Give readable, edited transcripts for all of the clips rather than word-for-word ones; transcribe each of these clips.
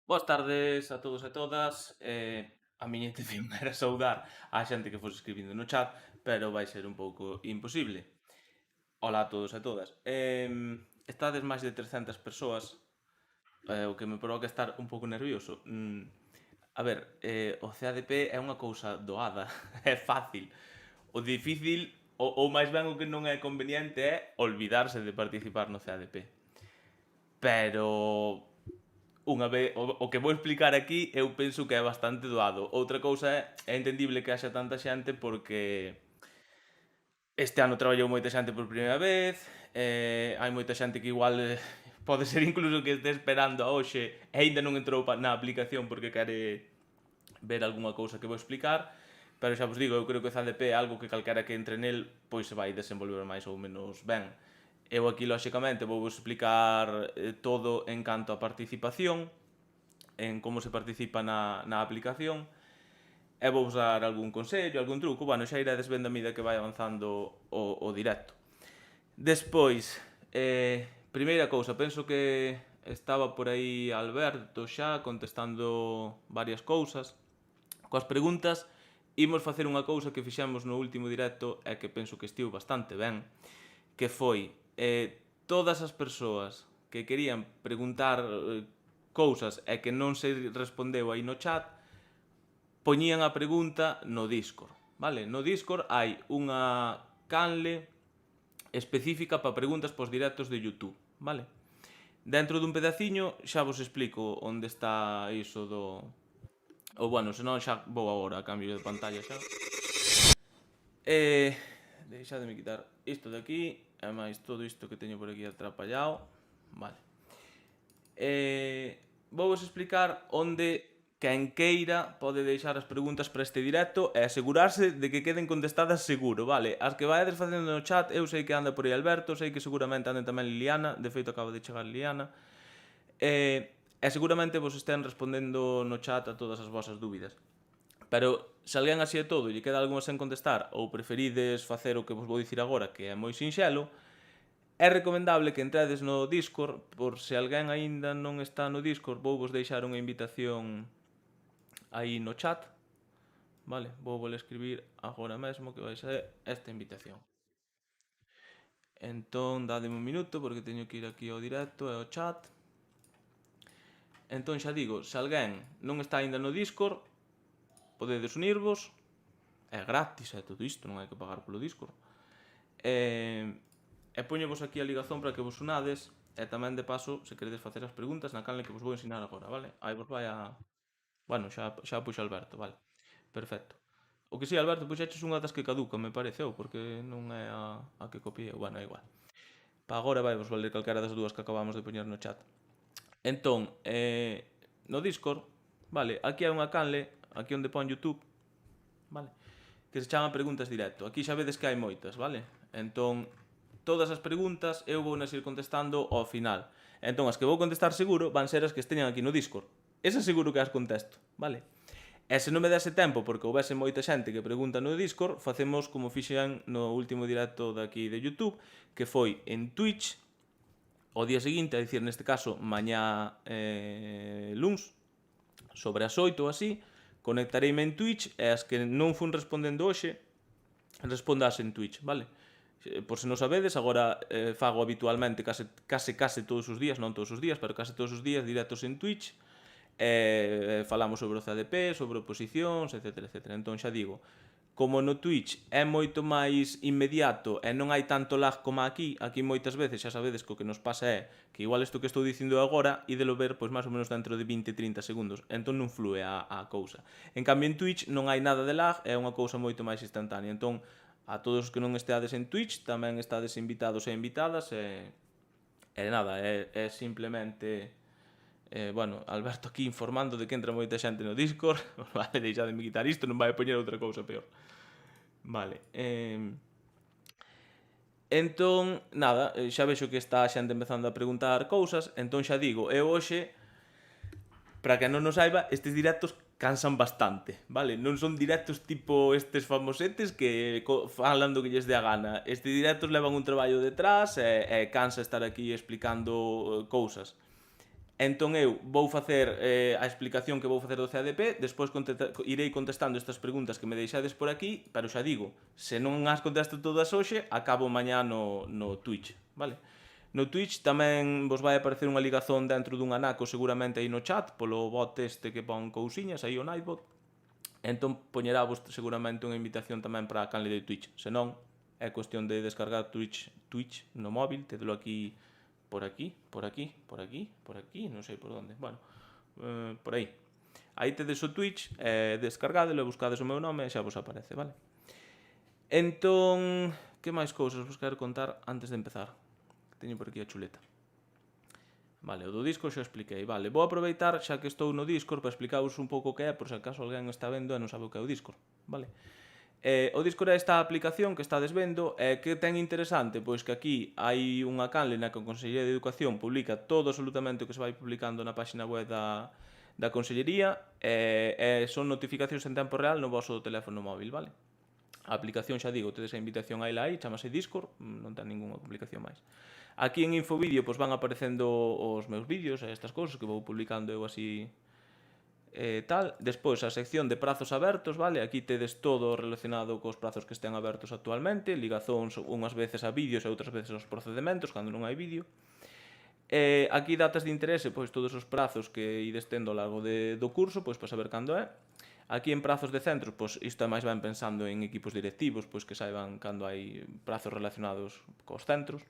Boas tardes a todos e todas. A miña intención era saudar á xente que fose escribindo no chat, pero vai ser un pouco imposible. Ola a todos e todas. Estades máis de 300 persoas, o que me provoca estar un pouco nervioso. A ver, o CADP é unha cousa doada, é fácil. O difícil, ou máis ben o que non é conveniente é olvidarse de participar no CADP. Pero o que vou explicar aquí eu penso que é bastante doado. Outra cousa é entendible que haxa tanta xente porque este ano traballou moita xente por primeira vez, hai moita xente que igual pode ser incluso que este esperando a hoxe e aínda non entrou na aplicación porque quere ver algunha cousa que vou explicar, pero xa vos digo, eu creo que o ZDP é algo que calquera que entre nel pois se vai desenvolver máis ou menos ben. Eu aquí, lóxicamente, vou vos explicar todo en canto a participación, en como se participa na aplicación, e vou dar algún consello, algún truco, bueno, xa iredes vendo a medida que vai avanzando o directo. Despois, primeira cousa, penso que estaba por aí Alberto xa contestando varias cousas. Coas preguntas, imos facer unha cousa que fixemos no último directo e que penso que estivo bastante ben, que foi todas as persoas que querían preguntar cousas e que non se respondeu aí no chat, poñían a pregunta no Discord, vale? No Discord hai unha canle específica para preguntas pos directos de YouTube, vale? Dentro dun pedaciño xa vos explico onde está iso do... Ou bueno, senón xa vou agora a cambio de pantalla xa. Deixademe quitar isto de aquí, e máis todo isto que teño por aquí atrapallado. Vale. Vou vos explicar onde quen queira pode deixar as preguntas para este directo e asegurarse de que queden contestadas seguro, vale? As que vaiades facendo no chat, eu sei que anda por aí Alberto, sei que seguramente ande tamén Liliana, de feito acaba de chegar Liliana, e seguramente vos estén respondendo no chat a todas as vosas dúbidas. Pero se alguén así e todo lle queda algunha sen contestar ou preferides facer o que vos vou dicir agora, que é moi sinxelo, é recomendable que entrades no Discord. Por se alguén aínda non está no Discord, vou vos deixar unha invitación aí no chat, vale? Vou vos escribir agora mesmo que vai ser esta invitación. Entón, dademe un minuto porque teño que ir aquí ao directo e ao chat. Entón xa digo, se alguén non está aínda no Discord, podedes unirvos, é gratis, é todo isto, non hai que pagar polo Discord. E poñevos aquí a ligazón para que vos unades, e tamén de paso, se queredes facer as preguntas na canle que vos vou ensinar agora, vale? Aí vos vai a... Bueno, xa puxo Alberto, vale. Perfecto. O que si, Alberto, puxeches unha das que caduca, me pareceu, porque non é a que copiei. Bueno, é igual. Para agora vai vos valer calquera das dúas que acabamos de poñer no chat. Entón, no Discord, vale, aquí hai unha canle, aquí onde pon YouTube, vale, que se chama preguntas directo. Aquí xa vedes que hai moitas, vale? Entón, todas as preguntas eu vou nas ir contestando ao final. Entón, as que vou contestar seguro van ser as que esteñan aquí no Discord. Esa seguro que as contesto, vale? E se non me dese tempo porque houvese moita xente que pregunta no Discord, facemos como fixen no último directo daqui de YouTube, que foi en Twitch, o día seguinte, é dicir, neste caso, mañá luns, sobre as 8 ou así, conectareime en Twitch e as que non fun respondendo hoxe, respondas en Twitch, vale? Por se non sabedes, agora fago habitualmente case todos os días, non todos os días, pero case todos os días directos en Twitch, falamos sobre o CDP, sobre oposicións, etc, etc. Entón xa digo, como no Twitch é moito máis inmediato e non hai tanto lag como aquí moitas veces xa sabedes que o que nos pasa é que igual isto que estou dicindo agora ídelo ver pois máis ou menos dentro de 20-30 segundos, entón non flúe a cousa. En cambio en Twitch non hai nada de lag, é unha cousa moito máis instantánea. Entón, a todos os que non esteades en Twitch tamén estades invitados e invitadas e nada, é simplemente... bueno, Alberto aquí informando de que entra moita xente no Discord. Vale, deixademe quitar isto, non vai poñer outra cousa peor. Vale, entón, nada, xa vexo que está a xente empezando a preguntar cousas. Entón xa digo, eu hoxe, para que non nos saiba, estes directos cansan bastante, vale? Non son directos tipo estes famosetes que falan do que lles dé a gana. Estes directos levan un traballo detrás e cansa estar aquí explicando cousas. Entón eu vou facer a explicación que vou facer do CADP, despois irei contestando estas preguntas que me deixades por aquí, pero xa digo, se non as contesto todas hoxe, acabo mañá no Twitch, vale? No Twitch tamén vos vai aparecer unha ligazón dentro dun anaco seguramente aí no chat, polo bot este que pon cousiñas, aí o Nightbot. Entón poñerá vos seguramente unha invitación tamén para a canle de Twitch. Se non, é cuestión de descargar Twitch no móvil, tedelo aquí por aquí, por aquí, por aquí, por aquí, non sei por onde. Bueno, por aí. Aí tedes o Twitch, descargadelo e buscades o meu nome e xa vos aparece, vale? Entón, que máis cousas vos quero contar antes de empezar? Teño por aquí a chuleta. Vale, o do Discord xa expliquei. Vale, vou aproveitar xa que estou no Discord para explicaros un pouco o que é, por se acaso alguén está vendo e non sabe o que é o Discord, vale? O Discord é esta aplicación que estades vendo. Que ten interesante? Pois que aquí hai unha canle na que a Consellería de Educación publica todo absolutamente o que se vai publicando na página web da Consellería, son notificacións en tempo real no vosso teléfono móvil, vale? A aplicación, xa digo, tedes a invitación a ela aí, chamase Discord, non ten ninguna complicación máis. Aquí en Infovídeo pois van aparecendo os meus vídeos e estas cousas que vou publicando eu así tal. Despois a sección de prazos abertos, vale? Aquí tedes todo relacionado cos prazos que estén abertos actualmente, ligazóns unhas veces a vídeos e outras veces aos procedementos cando non hai vídeo. Aquí datas de interese, pois todos os prazos que ides tendo ao largo do curso, pois para saber cando é. Aquí en prazos de centros, pois isto é máis ben pensando en equipos directivos, pois que saiban cando hai prazos relacionados cos centros.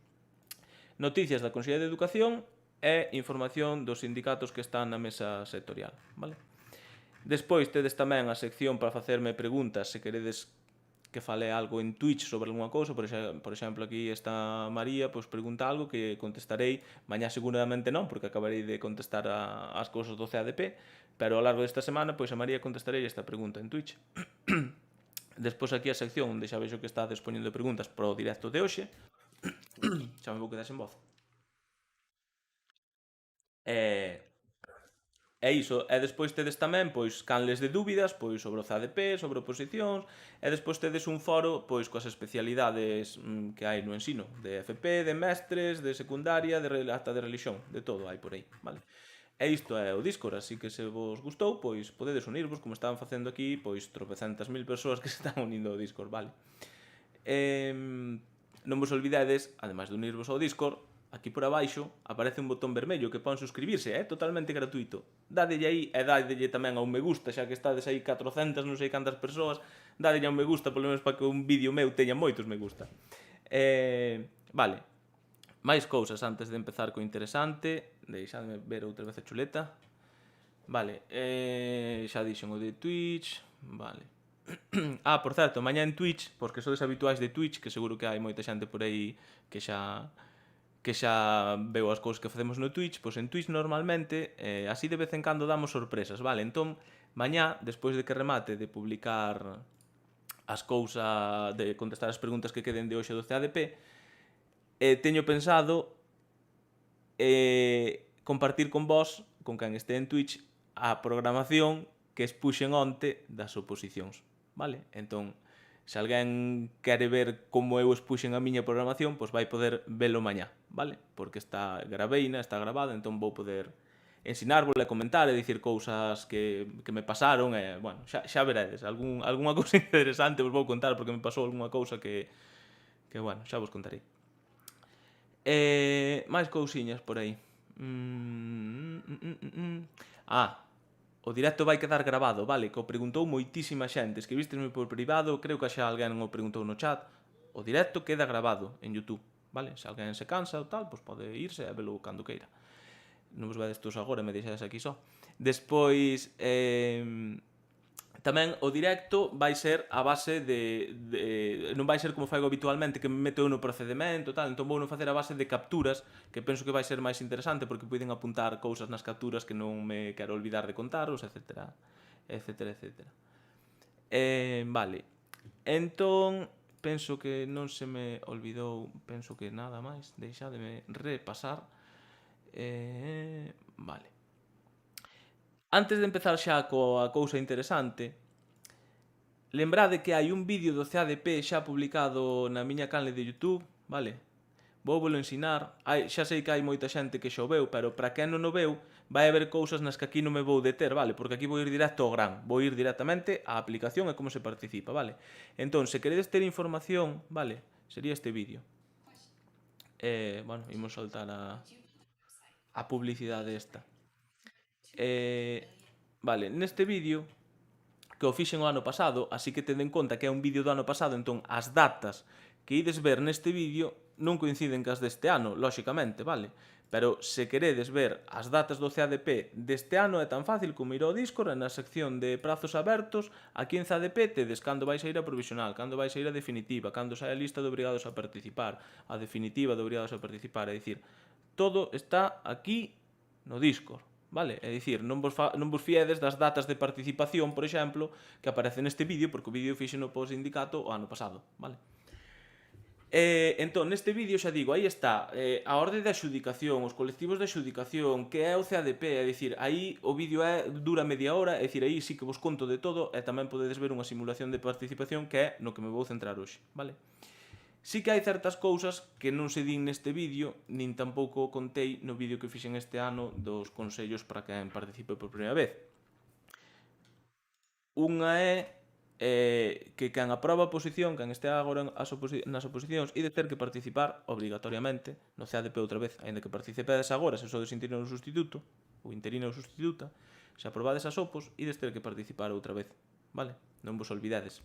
Noticias da Consellería de Educación e información dos sindicatos que están na mesa sectorial, vale? Despois tedes tamén a sección para facerme preguntas se queredes que fale algo en Twitch sobre algunha cousa. Por exemplo, aquí está María, pois pregunta algo que contestarei. Mañá seguramente non, porque acabarei de contestar as cousas do CADP, pero ao largo desta semana, pois a María contestarei esta pregunta en Twitch. Despois aquí a sección onde xa vexo que está dispoñendo preguntas para o directo de hoxe. Xa me vou quedar sen voz. E iso, e despois tedes tamén pois canles de dúbidas, pois sobre o CADP, sobre oposicións, e despois tedes un foro pois coas especialidades que hai no ensino, de FP, de mestres, de secundaria, ata de religión, de todo hai por aí, vale? E isto é o Discord, así que se vos gustou, pois podedes unirvos, como estaban facendo aquí, pois tropecentas mil persoas que se están unindo ao Discord, vale? Non vos olvidedes, ademais de unirvos ao Discord, aquí por abaixo aparece un botón vermello que pon suscribirse, é totalmente gratuito. Dádelle aí e dádelle tamén a un me gusta, xa que estades aí 400 non sei cantas persoas, dádelle a un me gusta polo menos para que un vídeo meu teña moitos me gusta. Vale, máis cousas antes de empezar co interesante. Deixadme ver outra vez a chuleta. Vale, xa dixen o de Twitch, vale. Por certo, mañá en Twitch, porque sodes habituais de Twitch, que seguro que hai moita xente por aí que xa veo as cousas que facemos no Twitch, pois en Twitch normalmente, así de vez en cando damos sorpresas, vale? Entón, mañá, despois de que remate de publicar as cousas, de contestar as preguntas que queden de hoxe do CADP, teño pensado compartir con vos, con quen este en Twitch, a programación que expuxen onte das oposicións, vale? Entón, se alguén quere ver como eu expuxen a miña programación, pois vai poder velo mañá, vale? Porque está graveina, está grabada, entón vou poder ensinárvole, comentar e dicir cousas que me pasaron, e, bueno, xa veredes, algunha cousa interesante vos vou contar, porque me pasou algunha cousa que bueno, xa vos contarei. Máis cousiñas por aí. O directo vai quedar grabado, vale? Que o preguntou moitísima xente. Escribístesme por privado, creo que xa alguén o preguntou no chat. O directo queda grabado en YouTube, vale? Se alguén se cansa ou tal, pois pode irse e velo cando queira. Non vos vedes todos agora, me deixades aquí só. Despois, tamén o directo vai ser a base non vai ser como faigo habitualmente, que me meto no procedimento tal, entón vou non facer a base de capturas, que penso que vai ser máis interesante porque poden apuntar cousas nas capturas que non me quero olvidar de contaros, etcétera, etcétera, etcétera. Vale, entón penso que non se me olvidou, penso que nada máis, deixademe repasar. Vale. Antes de empezar xa coa cousa interesante, lembrade que hai un vídeo do CADP xa publicado na miña canle de YouTube, vale? Vou volo ensinar. Xa sei que hai moita xente que xa o veu, pero para quen non o veu, vai haber cousas nas que aquí non me vou deter, vale? Porque aquí vou ir directo ao gran, vou ir directamente á aplicación e como se participa, vale? Entón, se queredes ter información, vale, sería este vídeo. Bueno, imos soltar a publicidade esta. Vale, neste vídeo que o fixen o ano pasado, así que tende en conta que é un vídeo do ano pasado, entón as datas que ides ver neste vídeo non coinciden cas deste ano, lóxicamente, vale? Pero se queredes ver as datas do CADP deste ano é tan fácil como ir ao Discord e na sección de prazos abertos, aquí en CADP tedes cando vais a ir a provisional, cando vais a ir a definitiva, cando sai a lista de obrigados a participar, a definitiva de obrigados a participar, é dicir, todo está aquí no Discord, vale? É dicir, non vos fiedes das datas de participación, por exemplo, que aparecen neste vídeo, porque o vídeo fixen no post-sindicato o ano pasado, vale? Entón, neste vídeo xa digo, aí está a orde de adxudicación, os colectivos de adxudicación, que é o CADP, é dicir, aí o vídeo dura media hora, é dicir, aí sí que vos conto de todo e tamén podedes ver unha simulación de participación que é no que me vou centrar hoxe, vale? Sí que hai certas cousas que non se din neste vídeo, nin tampouco contei no vídeo que fixen este ano dos consellos para quen participe por primeira vez. Unha é que quen aproba a oposición, quen este agora nas oposicións, ide ter que participar obrigatoriamente no CADP outra vez, aínda que participedes agora, se sodes interino ou sustituto, ou interina ou sustituta, se aprobades as opos, ides ter que participar outra vez, vale? Non vos olvidades.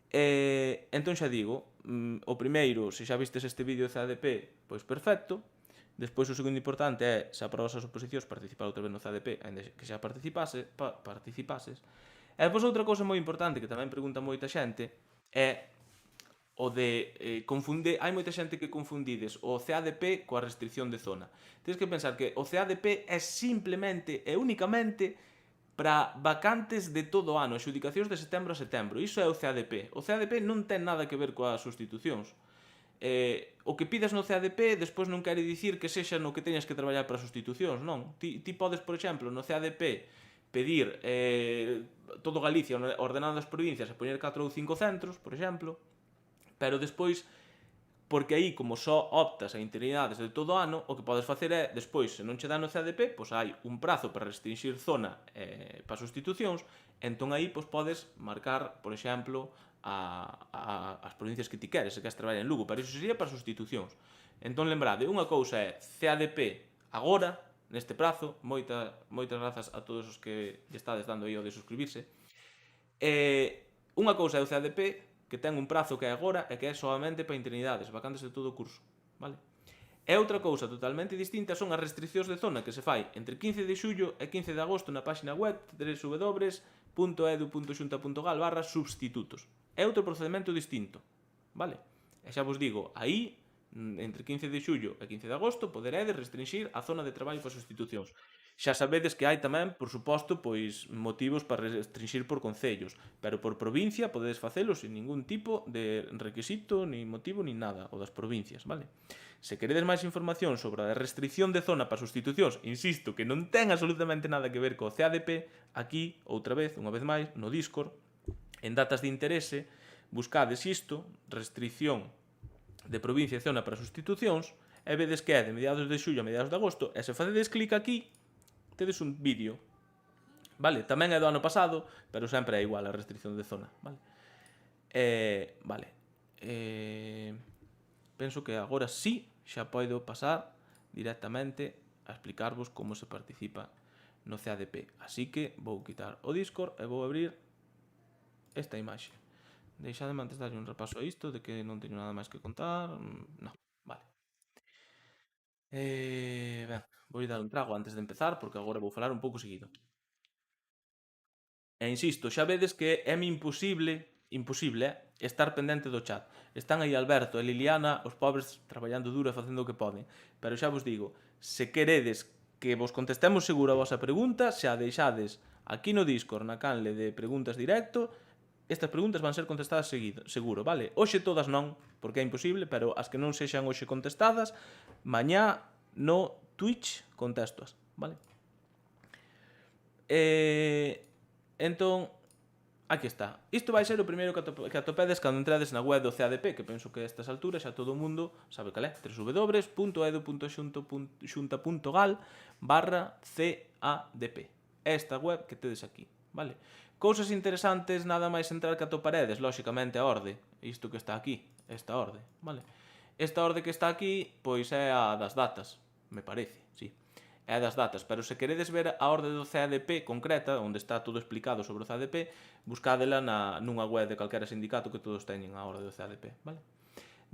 Entón xa digo, o primeiro, se xa vistes este vídeo de CADP, pois perfecto. Despois o segundo importante é, se aprobas as oposicións, participar outra vez no CADP, ainda que xa participases. E depois outra cousa moi importante, que tamén pregunta moita xente, é o de confundir, hai moita xente que confundides o CADP coa restricción de zona. Tens que pensar que o CADP é simplemente e únicamente para vacantes de todo o ano, adxudicacións de setembro a setembro. Iso é o CADP. O CADP non ten nada que ver coas sustitucións. O que pidas no CADP despois non quere dicir que sexa no que teñas que traballar para sustitucións, non. Ti podes, por exemplo, no CADP pedir todo Galicia ordenado as provincias e poñer 4 ou 5 centros, por exemplo, pero despois, porque aí, como só optas a interinidades de todo o ano, o que podes facer é, despois, se non che dá no CADP, pois hai un prazo para restringir zona para sustitucións, entón aí pois podes marcar, por exemplo, as provincias que ti queres, se queres traballar en Lugo, pero iso sería para sustitucións. Entón, lembrade, unha cousa é CADP agora, neste prazo, moitas grazas a todos os que lle estades dando aí o de suscribirse. Unha cousa é o CADP, que ten un prazo que é agora e que é solamente para interinidades, vacantes de todo o curso, vale? E outra cousa totalmente distinta son as restriccións de zona que se fai entre 15 de xullo e 15 de agosto na páxina web www.edu.xunta.gal/substitutos. É outro procedimento distinto, vale? E xa vos digo, aí, entre 15 de xullo e 15 de agosto, poderedes restringir a zona de traballo para sustitucións. Xa sabedes que hai tamén, por suposto, pois motivos para restringir por concellos, pero por provincia podedes facelo sin ningún tipo de requisito, ni motivo, ni nada, o das provincias, vale? Se queredes máis información sobre a restricción de zona para sustitucións, insisto, que non ten absolutamente nada que ver co CADP, aquí, outra vez, unha vez máis, no Discord, en datas de interese, buscades isto, restricción de provincia e zona para sustitucións, e vedes que é de mediados de xullo a mediados de agosto, e se facedes clic aquí, tedes un vídeo, vale? Tamén é do ano pasado, pero sempre é igual a restricción de zona, vale? Vale. Penso que agora sí xa podo pasar directamente a explicarvos como se participa no CADP. Así que vou quitar o Discord e vou abrir esta imaxe. Deixademe antes darlle un repaso a isto, de que non teño nada máis que contar. Non, vale. Ben, vou dar un trago antes de empezar, porque agora vou falar un pouco seguido. E insisto, xa vedes que é imposible estar pendente do chat. Están aí Alberto e Liliana, os pobres, traballando duro e facendo o que poden. Pero xa vos digo, se queredes que vos contestemos seguro a vosa pregunta, xa deixades aquí no Discord, na canle de preguntas directo, estas preguntas van ser contestadas seguro, vale? Hoxe todas non, porque é imposible, pero as que non sexan hoxe contestadas, mañá no Twitch contestoas, vale? Entón, Aquí está. Isto vai ser o primeiro que atopedes cando entrades na web do CADP, que penso que a estas alturas xa todo o mundo sabe cal é. www.edu.xunta.gal/CADP. Esta web que tedes aquí, vale? Cousas interesantes, nada máis entrar que atoparedes, lóxicamente a orde. Isto que está aquí, esta orde, vale? Esta orde que está aquí, pois é a das datas, me parece, sí. É das datas, pero se queredes ver a orde do CADP concreta, onde está todo explicado sobre o CADP, buscádela nunha web de calquera sindicato que todos teñen a orde do CADP, vale?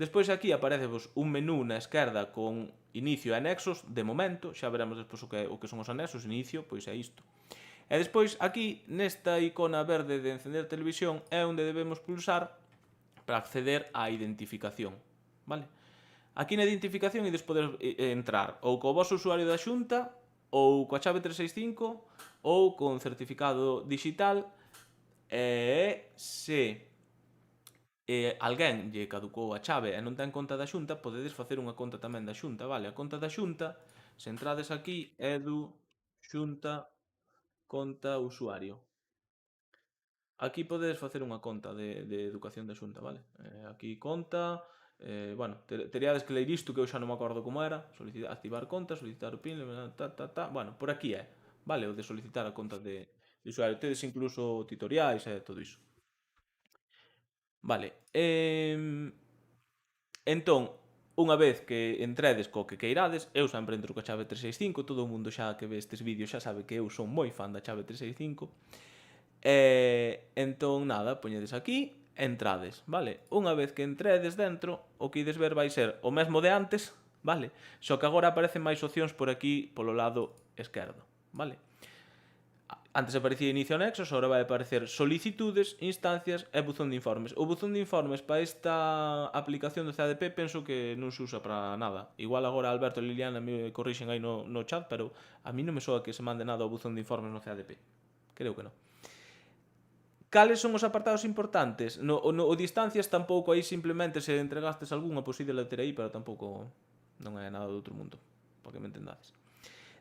Despois aquí aparecevos un menú na esquerda con inicio e anexos, de momento, xa veremos despois o que son os anexos, inicio, pois é isto. E despois aquí, nesta icona verde de encender televisión, é onde debemos pulsar para acceder á identificación, vale? Aquí na identificación ides poder entrar ou co vosso usuario da Xunta, ou coa chave 365, ou con certificado digital, e se alguén lle caducou a chave e non ten conta da Xunta, podedes facer unha conta tamén da Xunta, vale? A conta da Xunta, se entrades aquí, Edu, Xunta, conta, usuario. Aquí podedes facer unha conta de educación da Xunta, vale? Aquí conta, bueno, teríades que ler isto que eu xa non me acordo como era, activar conta, solicitar o PIN, bueno, por aquí é, vale? O de solicitar a conta de usuario. Tedes incluso tutoriais e todo iso. Vale, entón, unha vez que entredes co que queirades, eu sempre entro coa chave 365, todo o mundo xa que ve estes vídeos xa sabe que eu son moi fan da chave 365. Entón, nada, poñedes aquí, entrades, vale? Unha vez que entredes dentro, o que ides ver vai ser o mesmo de antes, vale? Só que agora aparecen máis opcións por aquí, polo lado esquerdo, vale? Antes aparecía inicio anexos, agora vai aparecer solicitudes, instancias e buzón de informes. O buzón de informes para esta aplicación do CADP penso que non se usa para nada. Igual agora Alberto e Liliana me corrixen aí no chat, pero a mí non me soa que se mande nada ao buzón de informes no CADP. Creo que non. Cales son os apartados importantes? O distancias tampouco aí simplemente se entregastes algunha, pois ídela ter aí, pero tampouco non é nada do outro mundo, para que me entendades.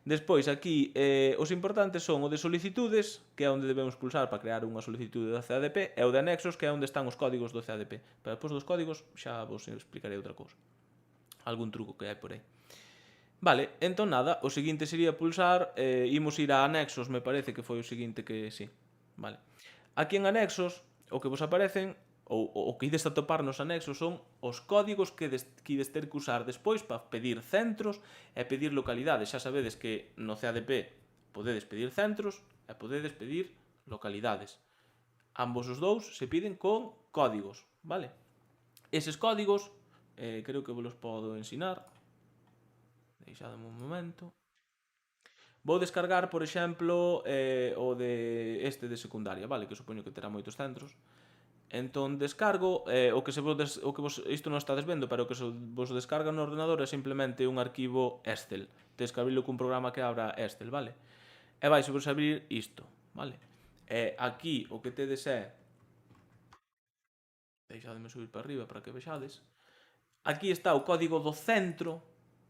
Despois, aquí, os importantes son o de solicitudes, que é onde debemos pulsar para crear unha solicitude do CADP, e o de anexos, que é onde están os códigos do CADP. Pero despois dos códigos xa vos explicarei outra cousa. Algún truco que hai por aí. Vale, entón nada, o seguinte sería pulsar, imos ir a anexos, me parece que foi o seguinte que sí. Vale. Aquí en anexos, o que vos aparecen, ou o que ides a topar nos anexos son os códigos que ides ter que usar despois para pedir centros e pedir localidades. Xa sabedes que no CADP podedes pedir centros e podedes pedir localidades. Ambos os dous se piden con códigos, vale? Eses códigos, creo que vos los podo ensinar. Deixadme un momento. Vou descargar, por exemplo, o de este de secundaria, vale? Que supoño que terá moitos centros. Entón descargo, isto non estades vendo, pero o que se vos descarga no ordenador é simplemente un arquivo Excel. Tedes que abrirlo cun programa que abra Excel, vale? E vais vos abrir isto, vale? Aquí o que tedes é... Deixademe subir para arriba para que vexades. Aquí está o código do centro,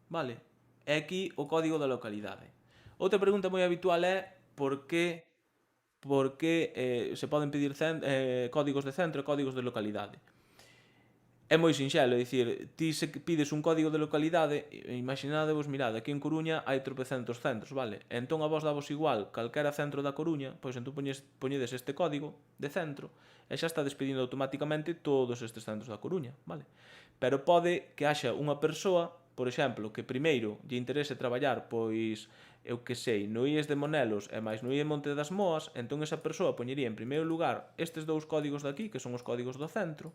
vale? E aquí o código da localidade. Outra pregunta moi habitual é por que se poden pedir códigos de centro e códigos de localidade. É moi sinxelo, é dicir, ti se pides un código de localidade, imaginadevos, mirad, aquí en Coruña hai tropecentos centros, vale? Entón a vos davos igual calquera centro da Coruña, pois entón poñedes este código de centro e xa está despedindo automáticamente todos estes centros da Coruña, vale? Pero pode que haxa unha persoa, por exemplo, que primeiro lle interese traballar, pois, eu que sei, no IES de Monelos e máis no IES Monte das Moas, entón esa persoa poñería en primeiro lugar estes dous códigos de aquí, que son os códigos do centro,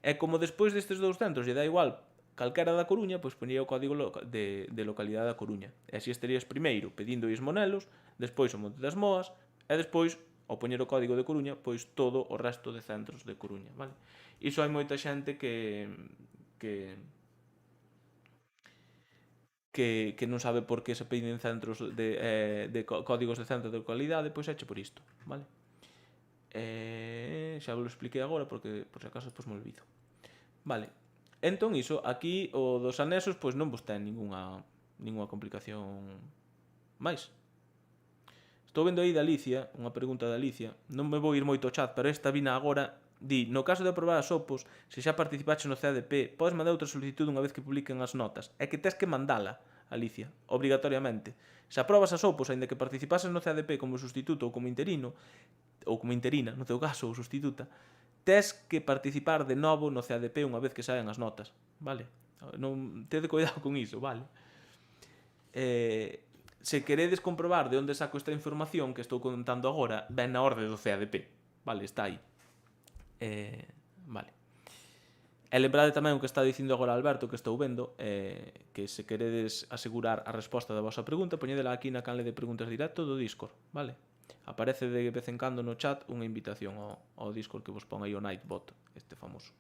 e como despois destes dous centros lle dá igual calquera da Coruña, pois poñía o código de localidade da Coruña. E así estarías primeiro pedindo IES Monelos, despois o Monte das Moas, e despois, ao poñer o código de Coruña, pois todo o resto de centros de Coruña, vale? Iso hai moita xente que non sabe por que se piden centros de códigos de centro de localidade, pois eche por isto, vale? Xa vos lo expliquei agora porque por se acaso pois me olvido. Vale, entón iso, aquí o dos anexos pois non vos ten ningunha complicación máis. estou vendo aí da Alicia, unha pregunta da Alicia, non me vou ir moito ao chat, pero esta vina agora, di, no caso de aprobar as opos, se xa participaches no CADP, podes mandar outra solicitud unha vez que publiquen as notas. É que tes que mandala, Alicia, obrigatoriamente. Se aprobas as opos, aínda que participases no CADP como sustituto ou como interino, ou como interina, no teu caso, ou sustituta, tes que participar de novo no CADP unha vez que saen as notas, vale? Non tede cuidado con iso, vale? Se queredes comprobar de onde saco esta información que estou contando agora, ven na orde do CADP, vale, está aí. Vale. E lembrade tamén o que está dicindo agora Alberto, que estou vendo, que se queredes asegurar a resposta da vosa pregunta, poñedela aquí na canle de preguntas directo do Discord, vale? Aparece de vez en cando no chat unha invitación ao Discord que vos pon aí o Nightbot, este famoso.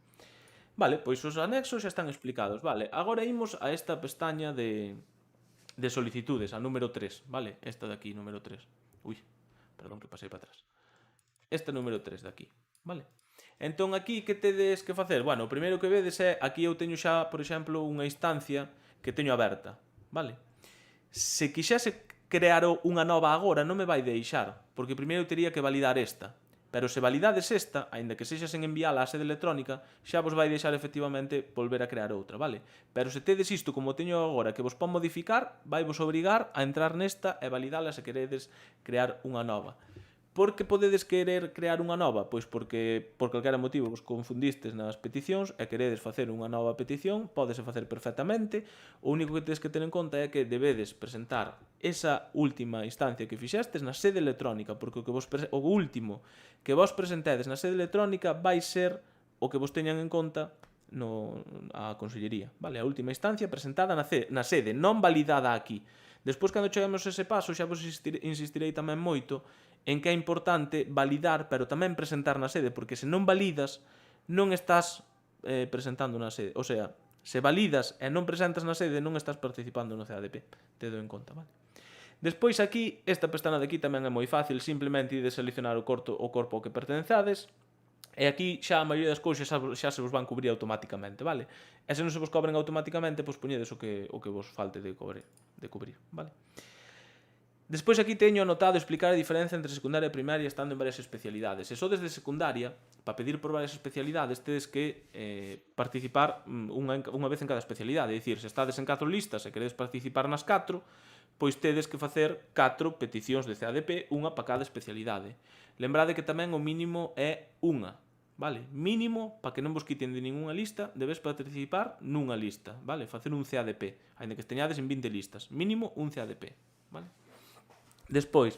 Vale, pois os anexos xa están explicados, vale? Agora imos a esta pestaña de solicitudes, a número 3, vale? Esta de aquí, número 3. Ui, perdón que pasei para atrás. Esta número 3 de aquí, vale? Entón aquí que tedes que facer? Bueno, o primeiro que vedes é, aquí eu teño xa, por exemplo, unha instancia que teño aberta, vale? Se quixese crear unha nova agora non me vai deixar, porque primeiro teria que validar esta. Pero se validades esta, aínda que sexas en enviala á sede electrónica, xa vos vai deixar efectivamente volver a crear outra, vale? Pero se tedes isto como teño agora que vos pon modificar, vai vos obrigar a entrar nesta e validala se queredes crear unha nova. Por que podedes querer crear unha nova? Pois porque por calquera motivo vos confundistes nas peticións e queredes facer unha nova petición, pódese facer perfectamente. O único que tedes que ter en conta é que debedes presentar esa última instancia que fixestes na sede electrónica, porque o último que vos presentedes na sede electrónica vai ser o que vos teñan en conta a Consellería, vale? A última instancia presentada na sede, non validada aquí. Despois, cando cheguemos a ese paso, xa vos insistirei tamén moito en que é importante validar, pero tamén presentar na sede, porque se non validas, non estás presentando na sede. O sea, se validas e non presentas na sede, non estás participando no CADP. Tedo en conta, vale? Despois aquí, esta pestana de aquí tamén é moi fácil, simplemente ides seleccionar o corpo ao que pertencades, e aquí xa a maioría das cousas xa se vos van cubrir automáticamente, vale? E se non se vos cobren automáticamente, pois poñedes o que vos falte de cubrir, vale? Despois aquí teño anotado explicar a diferencia entre secundaria e primaria estando en varias especialidades. Se sodes de secundaria, para pedir por varias especialidades, tedes que participar unha vez en cada especialidade. É dicir, se estades en 4 listas e queredes participar nas 4, pois tedes que facer 4 peticións de CADP, unha para cada especialidade. Lembrade que tamén o mínimo é unha, vale? Mínimo, para que non vos quiten de ninguna lista, debes participar nunha lista, vale? Facer un CADP, ainda que esteñades en 20 listas. Mínimo un CADP, vale? Despois,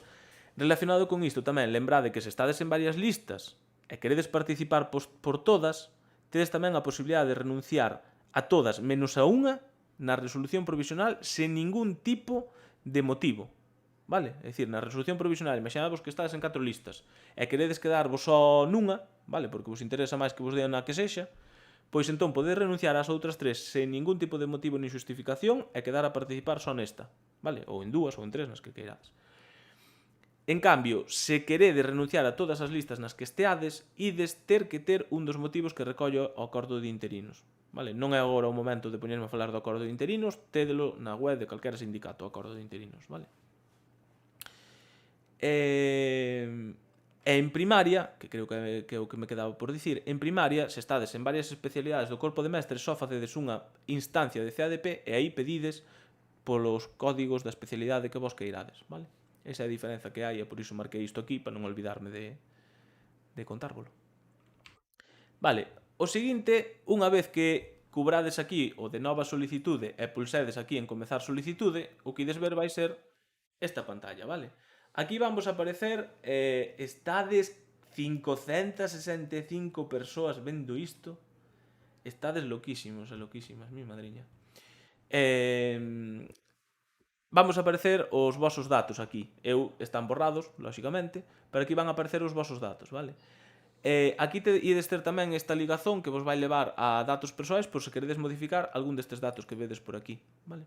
relacionado con isto tamén, lembrade que se estades en varias listas e queredes participar por todas, tedes tamén a posibilidade de renunciar a todas menos a unha na resolución provisional sen ningún tipo de motivo, vale? É dicir, na resolución provisional, imaginadvos que estades en 4 listas e queredes quedarvos só nunha, vale? Porque vos interesa máis que vos dean a que sexa, pois entón podedes renunciar ás outras 3 sen ningún tipo de motivo ni justificación e quedar a participar só nesta, vale? Ou en 2 ou en 3, nas que queirades. En cambio, se queredes renunciar a todas as listas nas que esteades, ides ter que ter un dos motivos que recollo o acordo de interinos. Vale? Non é agora o momento de poñerme a falar do acordo de interinos, tédelo na web de calquera sindicato, o acordo de interinos. Vale? E en primaria, que creo que é o que me quedaba por dicir, en primaria, se estades en varias especialidades do corpo de mestres, só facedes unha instancia de CADP e aí pedides polos códigos da especialidade que vos queirades. Vale? Esa é a diferenza que hai e por iso marquei isto aquí para non olvidarme de contárvolo. Vale, o seguinte, unha vez que cubrades aquí o de nova solicitude e pulsedes aquí en comezar solicitude, o que ides ver vai ser esta pantalla, vale? Aquí vamos a aparecer, estades 565 persoas vendo isto, estades loquísimos e loquísimas, mi madriña. Vamos a aparecer os vosos datos aquí. Están borrados, lóxicamente, pero aquí van a aparecer os vosos datos, vale? Aquí ides ter tamén esta ligazón que vos vai levar a datos persoais por se queredes modificar algún destes datos que vedes por aquí, vale?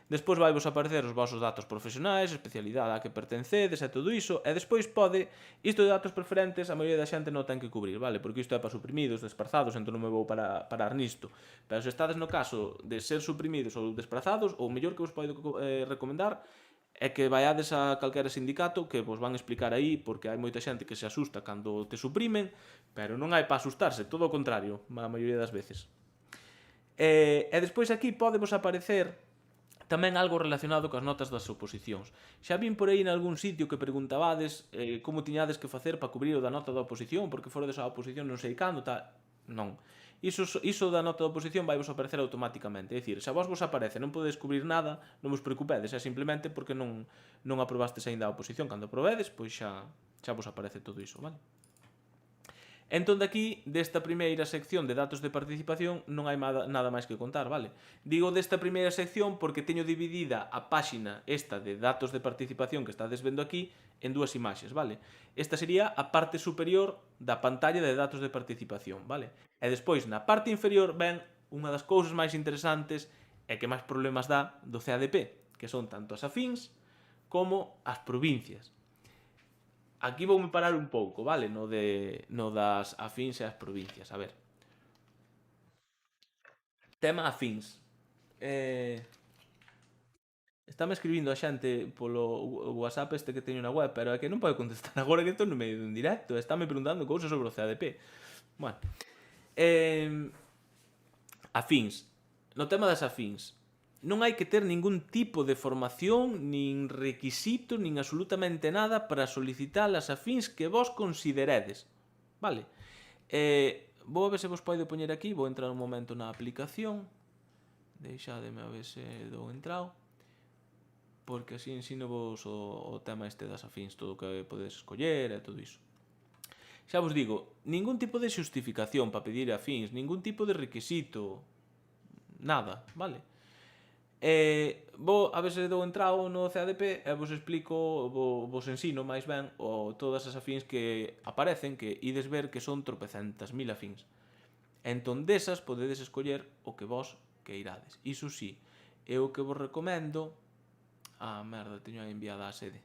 Despois vai vos aparecer os vosos datos profesionais, especialidade a que pertencedes e todo iso, e despois isto de datos preferentes a maioría da xente non ten que cubrir, vale? Porque isto é para suprimidos, desprazados, entón non me vou parar nisto. Pero se estades no caso de ser suprimidos ou desprazados, o mellor que vos podo recomendar é que vaiades a calquera sindicato que vos van explicar aí, porque hai moita xente que se asusta cando te suprimen, pero non hai para asustarse, todo o contrario, a maioría das veces. E despois aquí podemos aparecer tamén algo relacionado coas notas das oposicións. Xa vin por aí en algún sitio que preguntabades como tiñades que facer para cubrir o da nota da oposición, porque foredes a oposición non sei cando, tal. Non. Iso da nota da oposición vai vos aparecer automáticamente. É dicir, se a vos aparece non podedes cubrir nada, non vos preocupedes, é simplemente porque non aprobastes aínda a oposición. Cando aprobedes, pois xa vos aparece todo iso, vale? Entón, daqui, desta primeira sección de datos de participación, non hai nada máis que contar, vale? Digo desta primeira sección porque teño dividida a páxina esta de datos de participación que estades vendo aquí en dúas imaxes, vale? Esta sería a parte superior da pantalla de datos de participación, vale? E despois, na parte inferior, ven unha das cousas máis interesantes e que máis problemas dá do CADP, que son tanto as afíns como as provincias. Aquí voume parar un pouco, vale? No das afíns e as provincias. A ver. Tema afíns. Estáme escribindo a xente polo WhatsApp este que teño na web, pero é que non pode contestar agora que estou no medio dun directo. Estáme preguntando cousas sobre o CADP. Bueno. Afíns. No tema das afíns. Non hai que ter ningún tipo de formación, nin requisito, nin absolutamente nada para solicitar as afíns que vos consideredes. Vale? Vou a ver se vos podo poñer aquí, vou entrar un momento na aplicación. Deixademe a ver se dou entrado. Porque así ensino vos o tema este das afíns, todo o que podedes escoller e todo iso. Xa vos digo, ningún tipo de xustificación para pedir afíns, ningún tipo de requisito, nada, vale? Vou a ver se dou entrado no CADP e vos explico, vos ensino máis ben todas as afíns que aparecen, que ides ver que son tropecentas mil afíns. Entón desas podedes escoller o que vos queirades. Iso sí, é o que vos recomendo. Merda, teño aí enviada a sede.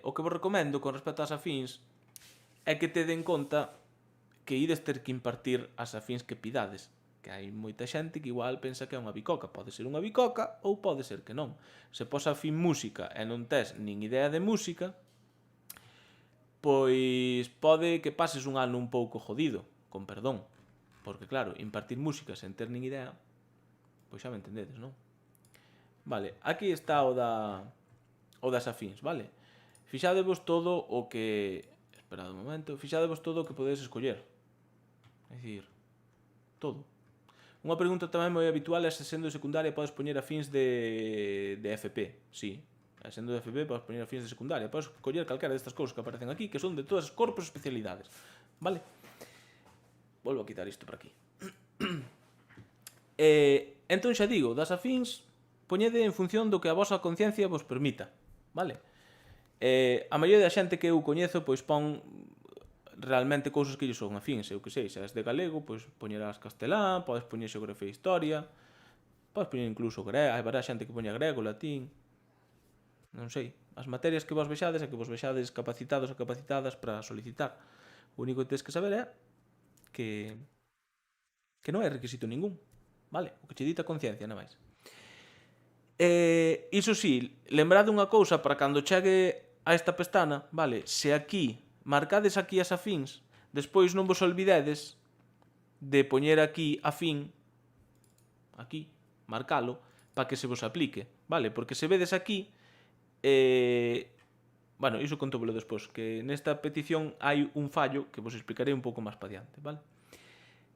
O que vos recomendo con respecto ás afíns é que te den conta que ides ter que impartir as afíns que pidades. Que hai moita xente que igual pensa que é unha bicoca. Pode ser unha bicoca ou pode ser que non. Se pos afín música e non tes nin idea de música, pois pode que pases un ano un pouco jodido, con perdón. Porque claro, impartir música sen ter nin idea, pois xa me entendedes, non? Vale, aquí está o das afíns, vale? Fixadevos todo o que... Esperad un momento. Fixadevos todo o que podedes escoller. É dicir, todo. Unha pregunta tamén moi habitual é se sendo de secundaria podes poñer afíns de FP. Sí, sendo de FP podes poñer afíns de secundaria. Podes escoller calquera destas cousas que aparecen aquí, que son de todas as corpos e especialidades. Vale? Volvo a quitar isto por aquí. Entón xa digo, das afíns poñede en función do que a vosa conciencia vos permita. Vale? A maioría da xente que eu coñezo pois pon realmente cousas que lle son afíns, eu que sei, se és de galego, pois poñerás castelán, podes poñer xeografía e historia, podes poñer incluso grego, hai varias xente que poña grego, latín, non sei, as materias que vos vexades e que vos vexades capacitados e capacitadas para solicitar. O único que tedes que saber é que non hai requisito ningún, vale? O que che dita a conciencia, non máis. Iso sí, lembrade unha cousa para cando chegue a esta pestana, vale? Se aquí marcades aquí as afíns, despois non vos olvidedes de poñer aquí afín, aquí, marcalo, para que se vos aplique, vale? Porque se vedes aquí, bueno, iso contóvelo despois, que nesta petición hai un fallo que vos explicarei un pouco máis pa diante, vale?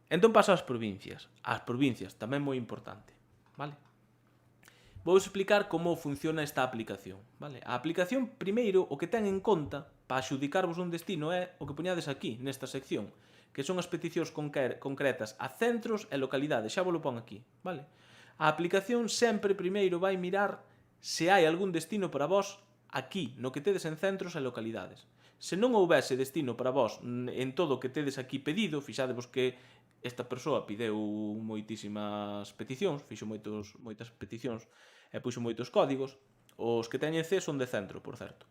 Entón paso ás provincias. As provincias, tamén moi importante, vale? Vou explicar como funciona esta aplicación, vale? A aplicación, primeiro, o que ten en conta para adxudicarvos un destino é o que poñades aquí, nesta sección, que son as peticións concretas a centros e localidades. Xa vos lo pon aquí, vale? A aplicación sempre primeiro vai mirar se hai algún destino para vos aquí, no que tedes en centros e localidades. Se non houbese destino para vos en todo o que tedes aquí pedido, fixadevos que esta persoa pideu moitísimas peticións, fixo moitas peticións e puxo moitos códigos. Os que teñen C son de centro, por certo.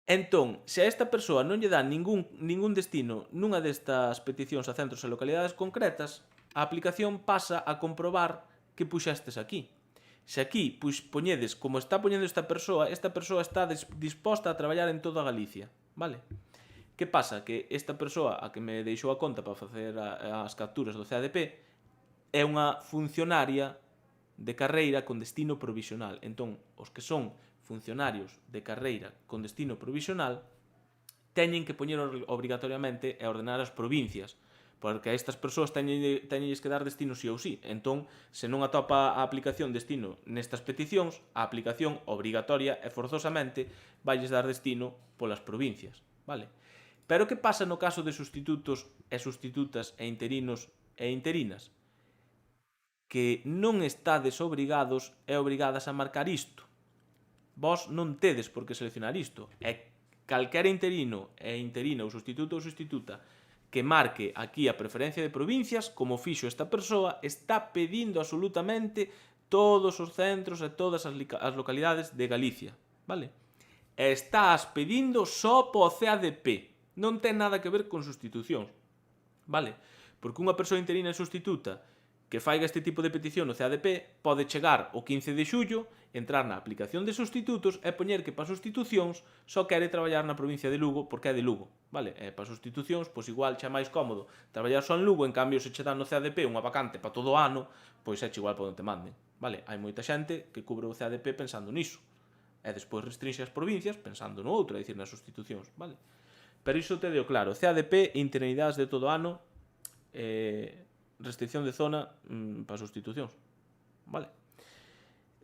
Entón, se a esta persoa non lle dá ningún destino nunha destas peticións a centros e localidades concretas, a aplicación pasa a comprobar que puxestes aquí. Se aquí poñedes como está poñendo esta persoa está disposta a traballar en toda Galicia, vale? Que pasa? Que esta persoa a que me deixou a conta para facer as capturas do CADP é unha funcionaria de carreira con destino provisional. Entón, os que son funcionarios de carreira con destino provisional teñen que poñer obrigatoriamente e ordenar as provincias, porque a estas persoas teñenlles que dar destino sí ou sí. Entón, se non atopa a aplicación destino nestas peticións, a aplicación obrigatoria e forzosamente valles dar destino polas provincias, vale? Pero que pasa no caso de sustitutos e sustitutas e interinos e interinas? Que non estades obrigados e obrigadas a marcar isto. Vos non tedes por que seleccionar isto. E calquera interino e interina ou sustituto ou sustituta que marque aquí a preferencia de provincias, como fixo esta persoa, está pedindo absolutamente todos os centros e todas as localidades de Galicia, vale? E estás pedindo só po CADP. Non ten nada que ver con sustitucións, vale? Porque unha persoa interina e sustituta que faiga este tipo de petición no CADP pode chegar o 15 de xullo, entrar na aplicación de sustitutos e poñer que para sustitucións só quere traballar na provincia de Lugo porque é de Lugo, vale? E para sustitucións, pois igual xa é máis cómodo traballar só en Lugo, en cambio se che dan no CADP unha vacante para todo o ano, pois é igual para onde te manden, vale? Hai moita xente que cubre o CADP pensando niso, e despois restrinxe as provincias pensando no outro, é dicir, nas sustitucións, vale? Pero iso te deo claro, CADP, interinidades de todo o ano, restricción de zona para sustitucións, vale?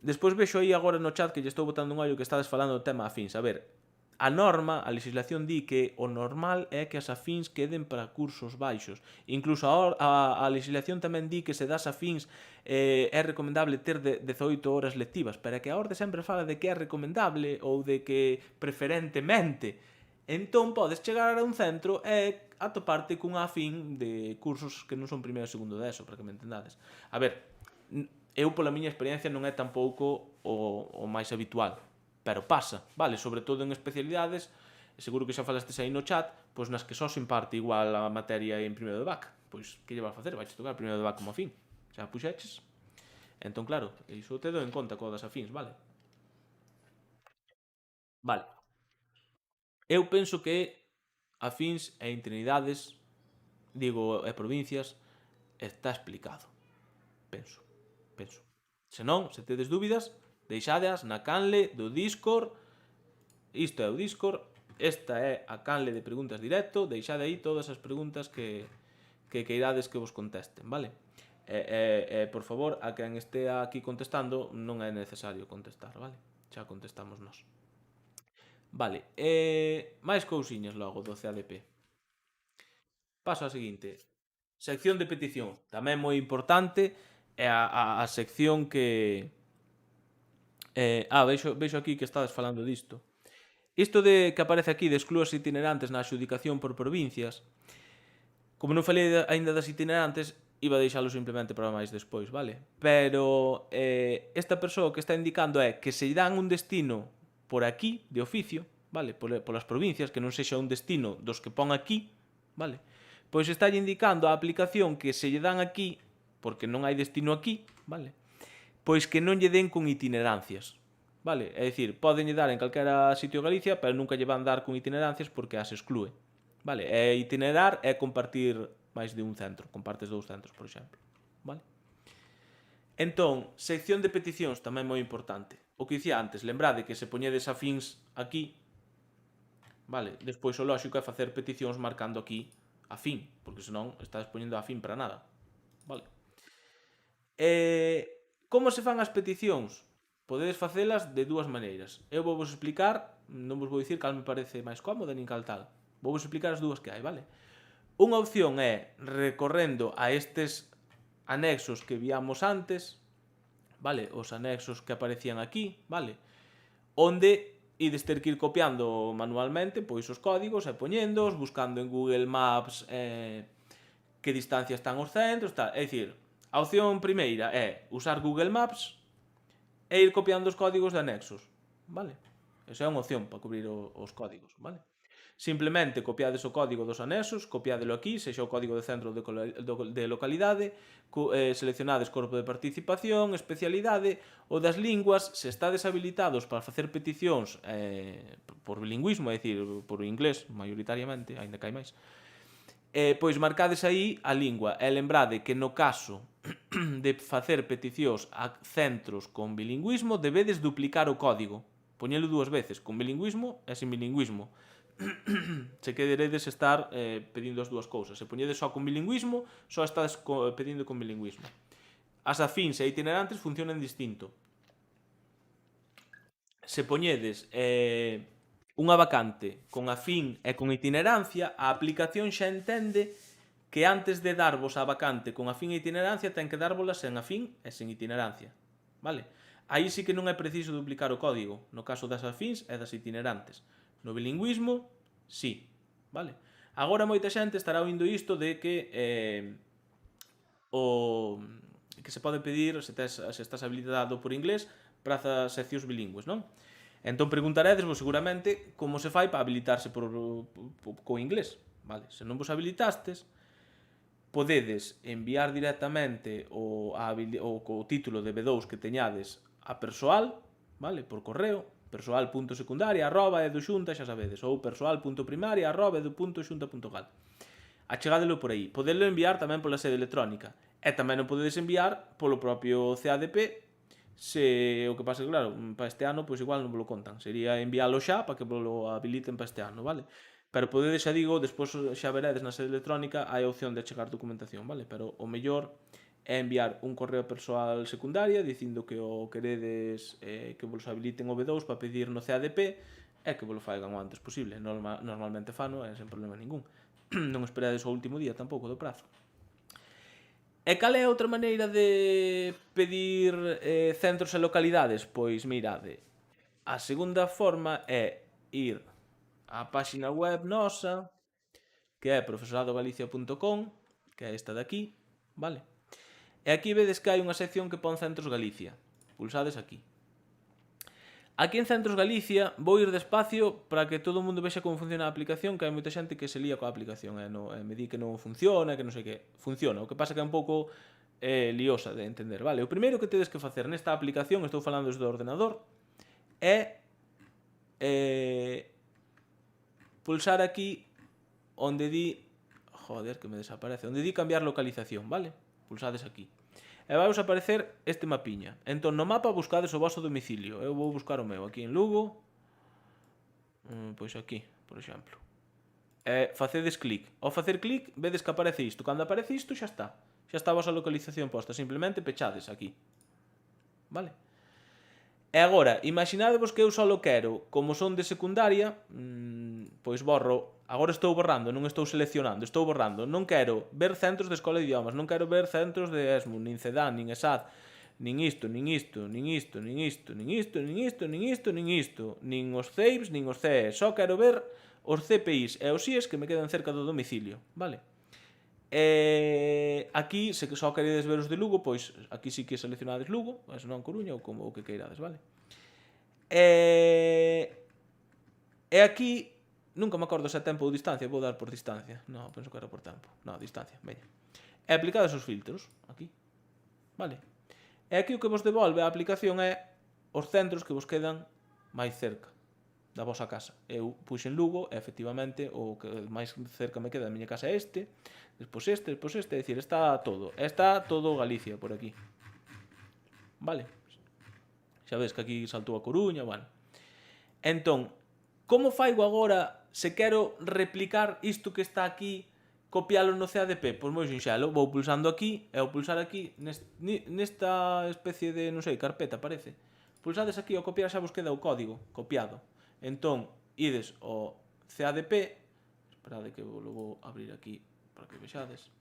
Despois vexo aí agora no chat que lle estou botando un ollo que estades falando do tema afíns. A ver, a norma, a legislación di que o normal é que as afíns queden para cursos baixos. Incluso a legislación tamén di que se das afíns é recomendable ter 18 horas lectivas, pero é que a orde sempre fala de que é recomendable ou de que preferentemente. Entón podes chegar a un centro e atoparte cunha afín de cursos que non son primeiro e segundo de ESO, para que me entendades. A ver, eu pola miña experiencia non é tampouco o máis habitual, pero pasa, vale? Sobre todo en especialidades, seguro que xa falastes aí no chat, pois nas que só se imparte igual a materia en primeiro de BAC. Pois, que lle vas facer? Vais tocar primeiro de BAC como afín. Xa puxeches. Entón, claro, iso te dou en conta co das afíns, vale? Vale. Eu penso que afíns e interinidades, digo, e provincias, está explicado. Penso. Se non, se tedes dúbidas, deixadeas na canle do Discord. Isto é o Discord. Esta é a canle de preguntas directo. Deixade aí todas as preguntas que queirades que vos contesten, vale? Por favor, a quen estea aquí contestando non é necesario contestar, vale? Xa contestamos nós. Vale, máis cousiñas logo do CADP. Paso a seguinte. Sección de petición. Tamén moi importante é a sección que... vexo aquí que estades falando disto. Isto de que aparece aquí de exclúas itinerantes na adxudicación por provincias, como non falei aínda das itinerantes, iba a deixalo simplemente para máis despois, vale? Pero esta persoa que está indicando é que se dan un destino por aquí, de oficio, vale? Polas provincias, que non sexa un destino dos que pon aquí, vale? Pois está indicando a aplicación que se lle dan aquí, porque non hai destino aquí, vale? Pois que non lle den con itinerancias, vale? É dicir, poden lle dar en calquera sitio de Galicia, pero nunca lle van dar con itinerancias porque as exclúe, vale? E itinerar é compartir máis de un centro, compartes 2 centros, por exemplo, vale? Entón, sección de peticións tamén moi importante. O que dicía antes, lembrade que se poñedes afíns aquí, vale? Despois o lóxico é facer peticións marcando aquí afín, porque senón estás poñendo afín para nada, vale? Como se fan as peticións? Podedes facelas de dúas maneiras. Eu vou vos explicar, non vos vou dicir cal me parece máis cómoda nin cal tal. Vou vos explicar as dúas que hai, vale? Unha opción é recorrendo a estes anexos que víamos antes, vale? Os anexos que aparecían aquí, vale? Onde ides ter que ir copiando manualmente pois os códigos e poñéndoos, buscando en Google Maps que distancia están os centros, tal. É dicir, a opción primeira é usar Google Maps e ir copiando os códigos de anexos, vale? Esa é unha opción para cubrir os códigos, vale? Simplemente copiades o código dos anexos, copiádelo aquí, sexa o código de centro de localidade, seleccionades corpo de participación, especialidade, o das linguas, se estades habilitados para facer peticións por bilingüismo, é dicir, por inglés, maioritariamente, aínda que hai máis, pois marcades aí a lingua e lembrade que no caso de facer peticións a centros con bilingüismo debedes duplicar o código, poñelo dúas veces, con bilingüismo e sin bilingüismo. Se queredes estar pedindo as dúas cousas. Se poñedes só con bilingüismo, só estás pedindo con bilingüismo. As afíns e itinerantes funcionan distinto. Se poñedes unha vacante con afín e con itinerancia, a aplicación xa entende que antes de darvos a vacante con afín e itinerancia ten que dárvolas sen afín e sen itinerancia. Vale? Aí sí que non é preciso duplicar o código, no caso das afíns e das itinerantes. No bilingüismo, sí. Vale? Agora moita xente estará oindo isto de que que se pode pedir, se estás habilitado por inglés, para seccións bilingües, non? Entón preguntaredesvos seguramente como se fai para habilitarse co inglés. Vale? Se non vos habilitastes, podedes enviar directamente o título de B2 que teñades a persoal, vale? Por correo, persoal.secundaria@eduxunta, xa sabedes, ou persoal.primaria@edu.xunta.gal. Achegádelo por aí. Podelo enviar tamén pola sede electrónica. E tamén o podedes enviar polo propio CADP, se o que pasa que, claro, para este ano, pois igual non vos lo contan. Sería enviálo xa para que vos lo habiliten para este ano, vale? Pero podedes, xa digo, despois xa veredes na sede electrónica hai a opción de achegar documentación, vale? Pero o mellor é enviar un correo persoal secundaria dicindo que o queredes que vos habiliten o B2 para pedir no CADP e que vos lo faigan o antes posible. Normalmente fano e sen problema ningún. Non esperades o último día tampouco do prazo. E cal é a outra maneira de pedir centros e localidades? Pois mirade, a segunda forma é ir á páxina web nosa, que é profesoradogalicia.com, que é esta de aquí, vale? E aquí vedes que hai unha sección que pon Centros Galicia. Pulsades aquí. Aquí en Centros Galicia vou ir despacio para que todo o mundo vexa como funciona a aplicación, que hai moita xente que se lía coa aplicación e me di que non funciona, que non sei que. Funciona, o que pasa que é un pouco liosa de entender, vale? O primeiro que tedes que facer nesta aplicación, estou falando desde o ordenador, é pulsar aquí onde di... Joder, que me desaparece. Onde di cambiar localización, vale? Pulsades aquí. E vai vos aparecer este mapiña. Entón, no mapa buscades o vosso domicilio. Eu vou buscar o meu aquí en Lugo. Pois aquí, por exemplo. E facedes clic. Ao facer clic, vedes que aparece isto. Cando aparece isto, xa está. Xa está a vosa localización posta. Simplemente pechades aquí. Vale? E agora, imaginadevos que eu só quero, como son de secundaria, pois borro. Agora estou borrando, non estou seleccionando, estou borrando. Non quero ver centros de escola de idiomas, non quero ver centros de ESMU, nin CEDAN, nin ESAD, nin isto, nin isto, nin isto, nin isto, nin isto, nin isto, nin isto, nin isto, nin os CEIBs, nin os CEEs. Só quero ver os CPIs e os IES que me quedan cerca do domicilio, vale? Aquí, se só queredes ver os de Lugo, pois aquí sí que seleccionades Lugo, pois non Coruña ou como o que queirades, vale? E aquí, nunca me acordo se é tempo ou distancia, vou dar por distancia. Non, penso que era por tempo. Non, distancia, veña. E aplicades os filtros, aquí. Vale? E aquí o que vos devolve a aplicación é os centros que vos quedan máis cerca da vosa casa. Eu puxen Lugo e efectivamente o que máis cerca me queda da miña casa é este, despois este, é dicir, está todo Galicia por aquí. Vale? Xa ves que aquí saltou a Coruña, bueno. Entón, como faigo agora se quero replicar isto que está aquí, copialo no CADP? Pois moi sinxelo, vou pulsando aquí e ao pulsar aquí nesta especie de, non sei, carpeta parece. Pulsades aquí ao copiar xa vos queda o código copiado. Entón, ides ao CADP, esperade que vos vou abrir aquí para que vexades.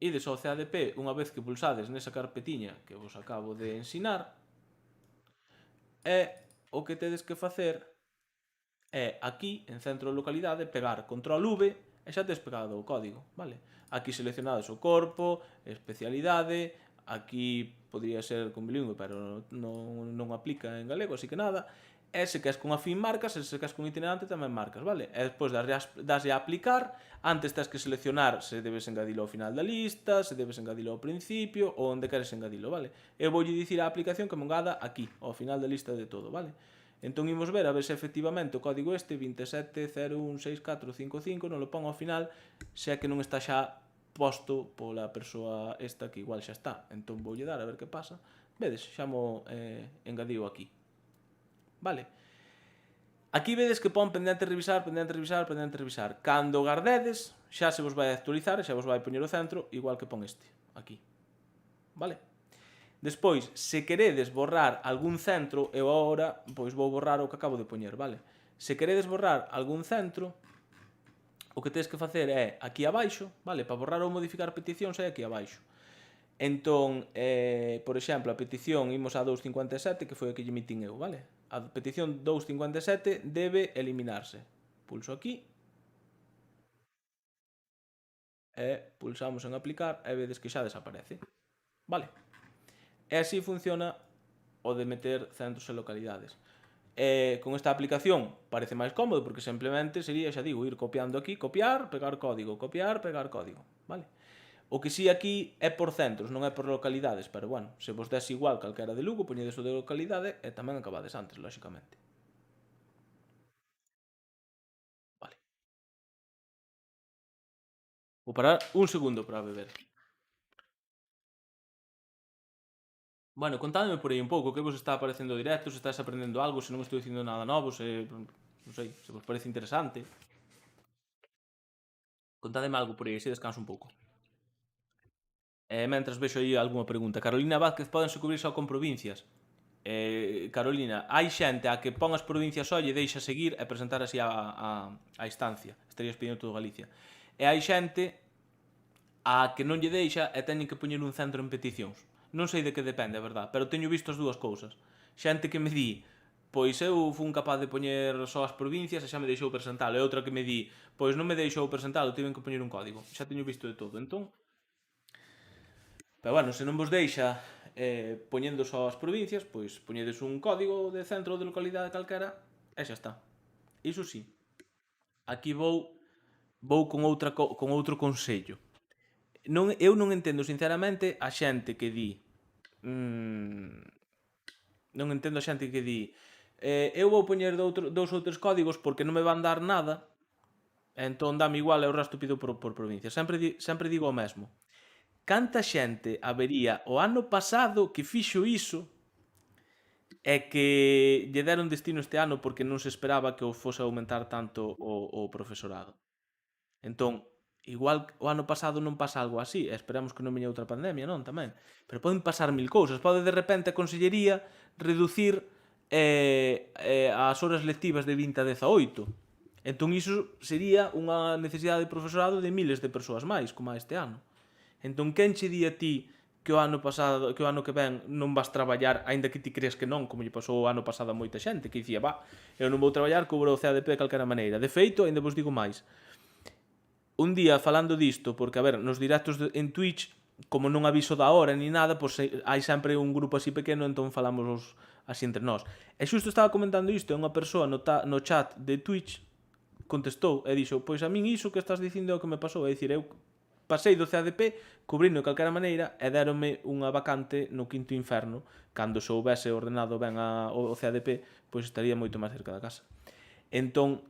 Ides ao CADP unha vez que pulsades nesa carpetiña que vos acabo de ensinar e o que tedes que facer é aquí, en centro de localidade, pegar control V e xa tes pegado o código, vale? Aquí seleccionades o corpo, especialidade, aquí podría ser con bilingüe, pero non aplica en galego, así que nada. E se queres con afín marcas, e se queres con itinerante tamén marcas, vale? E despois daslle a aplicar, antes tens que seleccionar se debes engadilo ao final da lista, se debes engadilo ao principio ou onde queres engadilo, vale? Eu voulle dicir á aplicación que me engada aquí, ao final da lista de todo, vale? Entón imos ver a ver se efectivamente o código este 27016455 non lo pon ao final, se é que non está xa posto pola persoa esta que igual xa está. Entón voulle dar a ver que pasa. Vedes, xa mo engadiu aquí. Vale. Aquí vedes que pon pendente revisar, pendente revisar, pendente revisar. Cando gardedes, xa se vos vai actualizar e xa vos vai poñer o centro, igual que pon este, aquí. Vale? Despois, se queredes borrar algún centro, eu agora pois vou borrar o que acabo de poñer, vale? Se queredes borrar algún centro, o que tedes que facer é aquí abaixo, vale? Para borrar ou modificar peticións é aquí abaixo. Entón, por exemplo, a petición imos a 257, que foi a que lle emitín eu, vale? A petición 257 debe eliminarse. Pulso aquí e pulsamos en aplicar e vedes que xa desaparece. Vale? E así funciona o de meter centros e localidades. Con esta aplicación parece máis cómodo porque simplemente sería, xa digo, ir copiando aquí, copiar, pegar código, copiar, pegar código, vale? O que si aquí é por centros, non é por localidades, pero bueno, se vos des igual calquera de Lugo, poñedes o de localidade e tamén acabades antes, lóxicamente. Vale. Vou parar un segundo para beber. Bueno, contádeme por aí un pouco, que vos está parecendo directo, se estás aprendendo algo, se non estou dicindo nada novo, se, non sei, se vos parece interesante. Contádeme algo por aí, se descanso un pouco. Mentras vexo aí algunha pregunta. Carolina Vázquez, pódense cubrir só con provincias? Carolina, hai xente a que pon as provincias só lle deixa seguir e presentar así a instancia. Estarías pedindo todo Galicia. E hai xente a que non lle deixa e teñen que poñer un centro en peticións. Non sei de que depende, a verdad, pero teño visto as dúas cousas. Xente que me di, pois eu fun capaz de poñer só as provincias e xa me deixou presentalo, e outra que me di, pois non me deixou presentalo, tiven que poñer un código. Xa teño visto de todo, entón. Pero bueno, se non vos deixa poñendo só as provincias, pois poñedes un código de centro ou de localidade calquera e xa está. Iso sí. Aquí vou con outro consello. Eu non entendo sinceramente a xente que di non entendo a xente que di eu vou poñer dous ou tres códigos porque non me van dar nada, entón dame igual e o resto pido por provincia. Sempre digo o mesmo. Canta xente habería o ano pasado que fixo iso e que lle deron destino este ano porque non se esperaba que o fose aumentar tanto o profesorado. Entón, igual o ano pasado non pasa algo así, e esperamos que non veña outra pandemia, non, tamén. Pero poden pasar mil cousas. Pode de repente a Consellería reducir as horas lectivas de 20 a 18. Entón iso sería unha necesidade de profesorado de miles de persoas máis, como este ano. Entón, quen che di a ti que o ano pasado, que o ano que ven non vas traballar, aínda que ti crees que non, como lle pasou o ano pasado a moita xente, que dicía, eu non vou traballar, cubro o CADP de calquera maneira. De feito, aínda vos digo máis. Un día falando disto, porque a ver, nos directos en Twitch, como non aviso da hora ni nada, pois hai sempre un grupo así pequeno, entón falamos así entre nós. E xusto estaba comentando isto, e unha persoa no chat de Twitch contestou e dixo, pois a min iso que estás dicindo é o que me pasou, é dicir, eu pasei do CADP cubrindo de calquera maneira e deronme unha vacante no quinto inferno. Cando se houvese ordenado ben o CADP, pois estaría moito máis cerca da casa. Entón,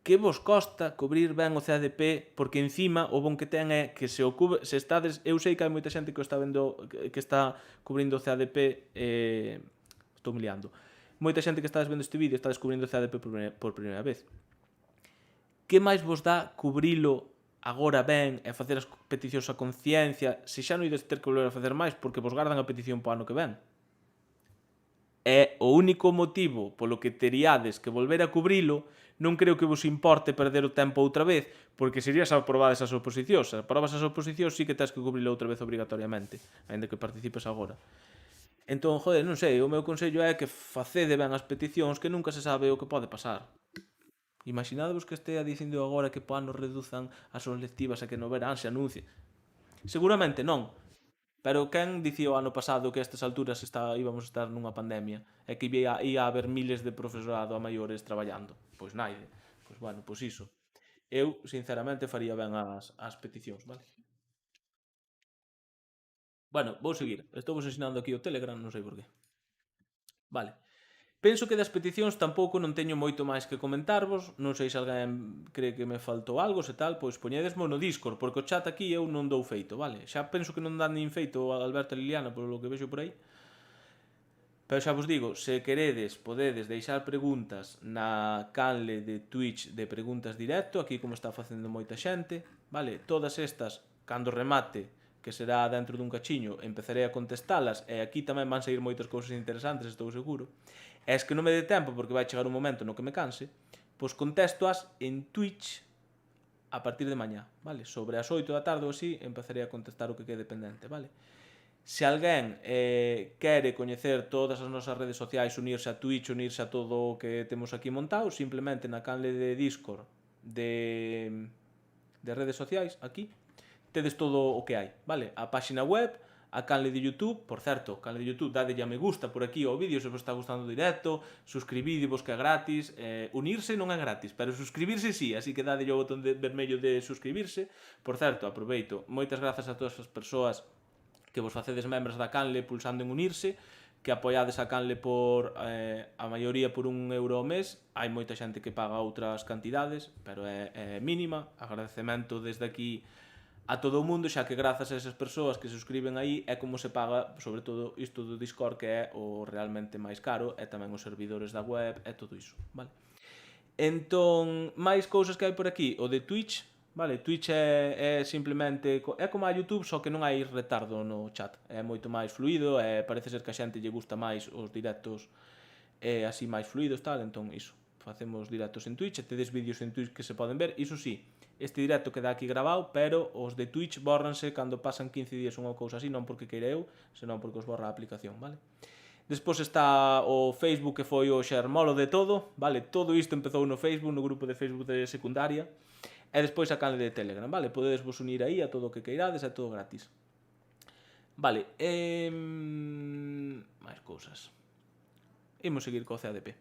que vos costa cubrir ben o CADP, porque encima o bon que ten é que se estades, eu sei que hai moita xente que está vendo, que está cubrindo o CADP, estou me liando. Moita xente que estades vendo este vídeo está descubrindo o CADP por primeira vez. Que máis vos dá cubrilo agora ben e facer as peticións a conciencia, se xa non ides ter que volver a facer máis porque vos gardan a petición para o ano que ven? É o único motivo polo que teríades que volver a cubrilo, non creo que vos importe perder o tempo outra vez, porque serías aprobades as oposicións. Se aprobas as oposicións, sí que tens que cubrilo outra vez obrigatoriamente, ainda que participes agora. Entón, joder, non sei, o meu consello é que facede ben as peticións, que nunca se sabe o que pode pasar. Imaginadevos que estea dicindo agora que po ano reduzan as horas lectivas e que no verán se anuncie. Seguramente non, Pero quen dicía o ano pasado que a estas alturas íbamos a estar nunha pandemia e que ia haber miles de profesorado a maiores traballando? Pois naide. Pois bueno, pois iso. Eu, sinceramente, faría ben as peticións, vale? Bueno, vou seguir. Estou vos ensinando aquí o Telegram, non sei por qué. Vale. Penso que das peticións tampouco non teño moito máis que comentarvos, non sei se alguén cree que me faltou algo, se tal, pois poñedesmo no Discord, porque o chat aquí eu non dou feito, vale? Xa penso que non dan nin feito a Alberto e Liliana, polo que vexo por aí. Pero xa vos digo, se queredes, podedes deixar preguntas na canle de Twitch de preguntas directo, aquí como está facendo moita xente, vale? Todas estas, cando remate, que será dentro dun cachiño, empezarei a contestalas, e aquí tamén van sair moitas cousas interesantes, estou seguro. E es que non me dé tempo, porque vai chegar un momento no que me canse, pois contestoas en Twitch a partir de mañá, vale? Sobre as 8 da tarde ou así, empezarei a contestar o que quede pendente, vale? Se alguén quere coñecer todas as nosas redes sociais, unirse a Twitch, unirse a todo o que temos aquí montado, simplemente na canle de Discord de redes sociais, aquí, tedes todo o que hai, vale? A páxina web, a canle de YouTube, por certo, canle de YouTube, dadelle a me gusta por aquí ao vídeo se vos está gustando o directo, suscribidevos que é gratis, unirse non é gratis, pero suscribirse sí, así que dadelle o botón vermello de suscribirse. Por certo, aproveito, moitas grazas a todas as persoas que vos facedes membros da canle pulsando en unirse, que apoiades a canle por a maioría por €1 ao mes. Hai moita xente que paga outras cantidades, pero é mínima. Agradecemento desde aquí a todo o mundo, xa que grazas a esas persoas que se suscriben aí é como se paga, sobre todo isto do Discord, que é o realmente máis caro, e tamén os servidores da web e todo iso, vale? Entón, máis cousas que hai por aquí, o de Twitch, vale? Twitch é simplemente é como a YouTube, só que non hai retardo no chat. É moito máis fluido, e parece ser que a xente lle gusta máis os directos así máis fluidos, tal, entón iso. Facemos directos en Twitch, e tedes vídeos en Twitch que se poden ver. Iso sí, este directo queda aquí grabado, pero os de Twitch bórranse cando pasan 15 días unha cousa así, non porque queira eu, senón porque os borra a aplicación, vale? Despois está o Facebook, que foi o xermolo de todo, vale? Todo isto empezou no Facebook, no grupo de Facebook de secundaria. E despois a canle de Telegram, vale? Podedes vos unir aí a todo o que queirades, é todo gratis. Vale, máis cousas. Imos seguir co CADP.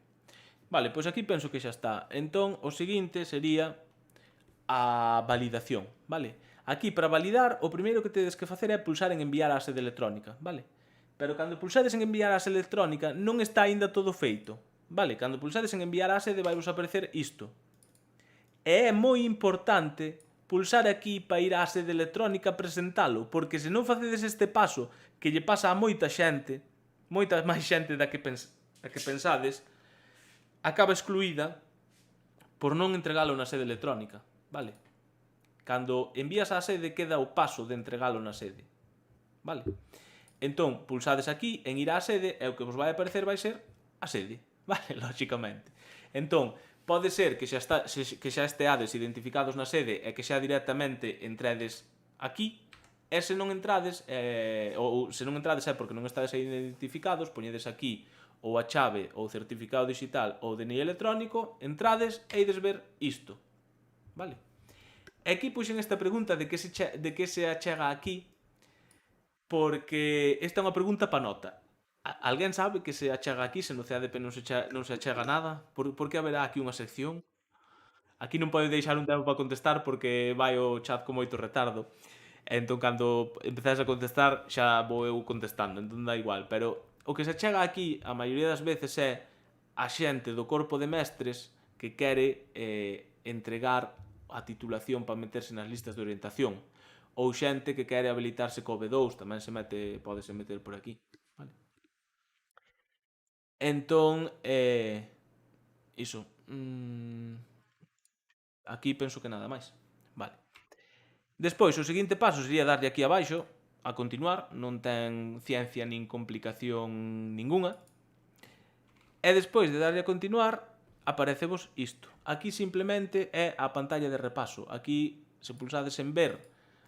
Vale, pois aquí penso que xa está. Entón, o seguinte sería a validación, vale? Aquí, para validar, o primeiro que tedes que facer é pulsar en enviar a sede electrónica, vale? Pero cando pulsades en enviar a sede electrónica non está aínda todo feito, vale? Cando pulsades en enviar a sede vai vos aparecer isto. E é moi importante pulsar aquí para ir á sede electrónica a presentalo, porque se non facedes este paso, que lle pasa a moita xente, moita máis xente da que pensades, acaba excluída por non entregalo na sede electrónica, vale? Cando envías á sede queda o paso de entregalo na sede, vale? Entón, pulsades aquí en ir á sede e o que vos vai aparecer vai ser a sede, vale? Lógicamente. Entón, pode ser que xa esteades identificados na sede e que xa directamente entredes aquí, e se non entrades, ou se non entrades é porque non estades identificados, poñedes aquí ou a chave ou certificado digital ou DNI electrónico, entrades e ides ver isto, vale? E aquí puxen esta pregunta de que se achega aquí, porque esta é unha pregunta pa nota. Alguén sabe que se achega aquí se no CADP non se achega nada? Por que haberá aquí unha sección? Aquí non pode deixar un tempo para contestar porque vai o chat con moito retardo. Entón, cando empezades a contestar, xa vou eu contestando, entón dá igual. Pero o que se achega aquí, a maioría das veces, é a xente do corpo de mestres que quere entregar a titulación para meterse nas listas de orientación. Ou xente que quere habilitarse co B2, tamén podese meter por aquí, vale? Entón, iso. Aquí penso que nada máis, vale. Despois, o seguinte paso sería darlle aquí abaixo a continuar, non ten ciencia nin complicación ningunha. E despois de darlle a continuar, aparecevos isto. Aquí simplemente é a pantalla de repaso. Aquí, se pulsades en ver,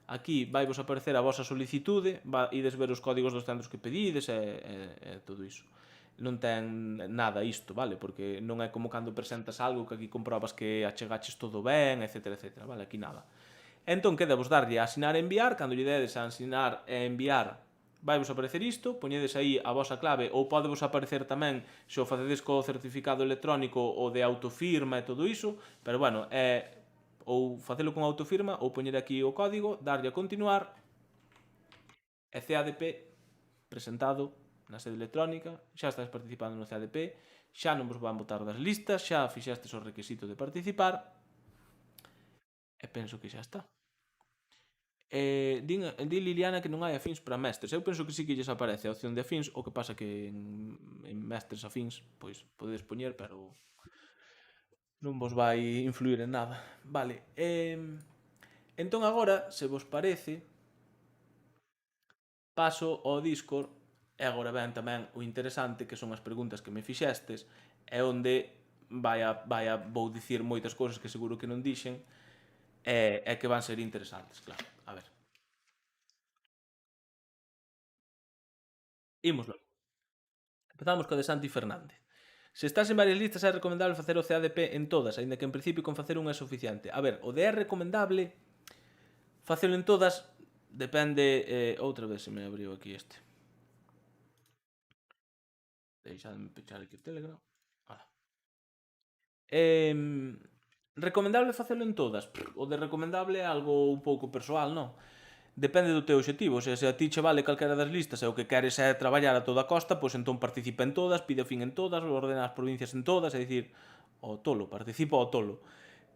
aquí vai vos aparecer a vosa solicitude, ides ver os códigos dos centros que pedides e todo iso. Non ten nada isto, vale? Porque non é como cando presentas algo que aquí comprobas que achegaches todo ben, etc, etc, vale? Aquí nada. Entón, queda vos darlle a asinar e enviar, cando lle dedes a asinar e enviar, vai vos aparecer isto, poñedes aí a vosa clave, ou pode vos aparecer tamén se o facedes co certificado electrónico o de autofirma e todo iso, pero bueno, ou facelo con autofirma ou poñer aquí o código, darlle a continuar e CADP presentado na sede electrónica, xa estás participando no CADP, xa non vos van botar das listas, xa fixestes o requisito de participar e penso que xa está. Di Liliana que non hai afíns para mestres. Eu penso que sí que lles aparece a opción de afíns, o que pasa que en mestres afíns pois podedes poñer, pero non vos vai influir en nada. Vale, entón agora, se vos parece, paso ao Discord e agora ven tamén o interesante que son as preguntas que me fixestes e onde vou dicir moitas cousas que seguro que non dixen e que van ser interesantes, claro. A ver. Ímoslo. Empezamos co de Santi Fernández. Se estás en varias listas é recomendable facer o CADP en todas, aínda que en principio con facer unha é suficiente. A ver, o de é recomendable facelo en todas depende... outra vez se me abriu aquí este. Deixadme pechar aquí o Telegram. Vale. Recomendable facelo en todas? O de recomendable é algo un pouco persoal, non? Depende do teu obxectivo, se a ti che vale calquera das listas e o que queres é traballar a toda costa, pois entón participa en todas, pide o fin en todas, ordena as provincias en todas, é dicir, o tolo, participa o tolo.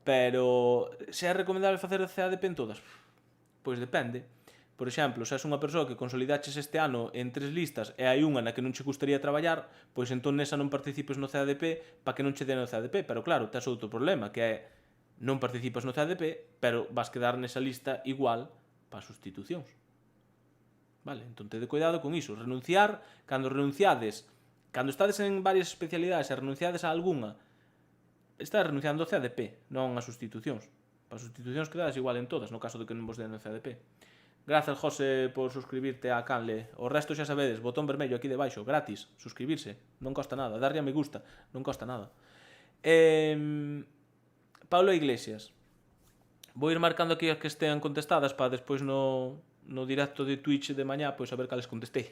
Pero se é recomendable facer CADP en todas? Pois depende. Por exemplo, se és unha persoa que consolidaches este ano en 3 listas e hai unha na que non che gustaría traballar, pois entón nesa non participes no CADP para que non che den o CADP. Pero claro, tes outro problema, que é non participas no CADP, pero vas quedar nesa lista igual para sustitucións. Vale, entón tede cuidado con iso. Renunciar, cando renunciades, cando estades en varias especialidades e renunciades a algunha, estás renunciando ao CADP, non a sustitucións. Para sustitucións quedades igual en todas, no caso de que non vos den o CADP. Grazas, José, por suscribirte a Canle. O resto xa sabedes, botón vermello aquí debaixo, gratis, suscribirse, non costa nada. Darlle a me gusta, non costa nada. Paulo Iglesias. Vou ir marcando aquí as que estean contestadas para despois no directo de Twitch de mañá pois a ver cales contestei.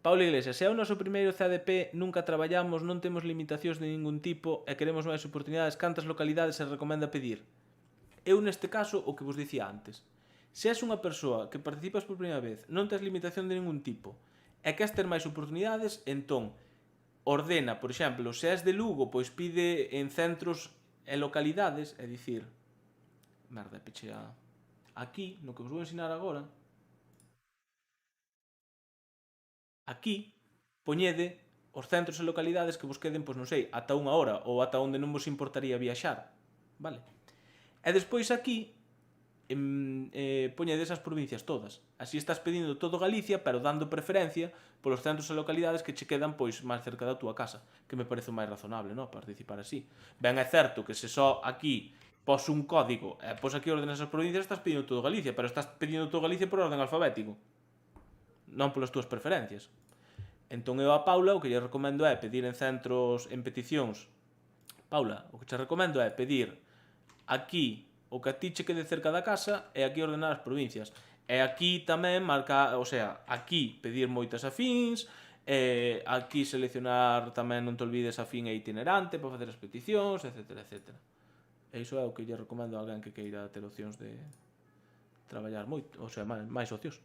Paulo Iglesias, se é o noso primeiro CADP, nunca traballamos, non temos limitacións de ningún tipo e queremos máis oportunidades, cantas localidades se recomenda pedir? Eu neste caso, o que vos dicía antes, se és unha persoa que participas por primeira vez, non tes limitación de ningún tipo e queres ter máis oportunidades, entón ordena, por exemplo, se és de Lugo, pois pide en centros e localidades, é dicir, merda, pechea aquí, no que vos vou ensinar agora, aquí poñede os centros e localidades que vos queden, pois non sei, ata unha hora ou ata onde non vos importaría viaxar, vale? E despois aquí poñedes as provincias todas. Así estás pedindo todo Galicia, pero dando preferencia polos centros e localidades que che quedan pois máis cerca da túa casa, que me parece máis razonable, non? Participar así. Ben, é certo que se só aquí pos un código e pos aquí ordenas as provincias, estás pedindo todo Galicia, pero estás pedindo todo Galicia por orden alfabético, non polas túas preferencias. Entón eu a Paula o que lle recomendo é pedir en centros, en peticións. Paula, o que che recomendo é pedir aquí o que a ti che quede cerca da casa e aquí ordenar as provincias. E aquí tamén marcar, o sea, aquí pedir moitas afíns, aquí seleccionar tamén non te olvides afín e itinerante para facer as peticións, etcétera, etcétera. E iso é o que lle recomendo a alguén que queira ter opcións de traballar moito, o sea, máis ocios.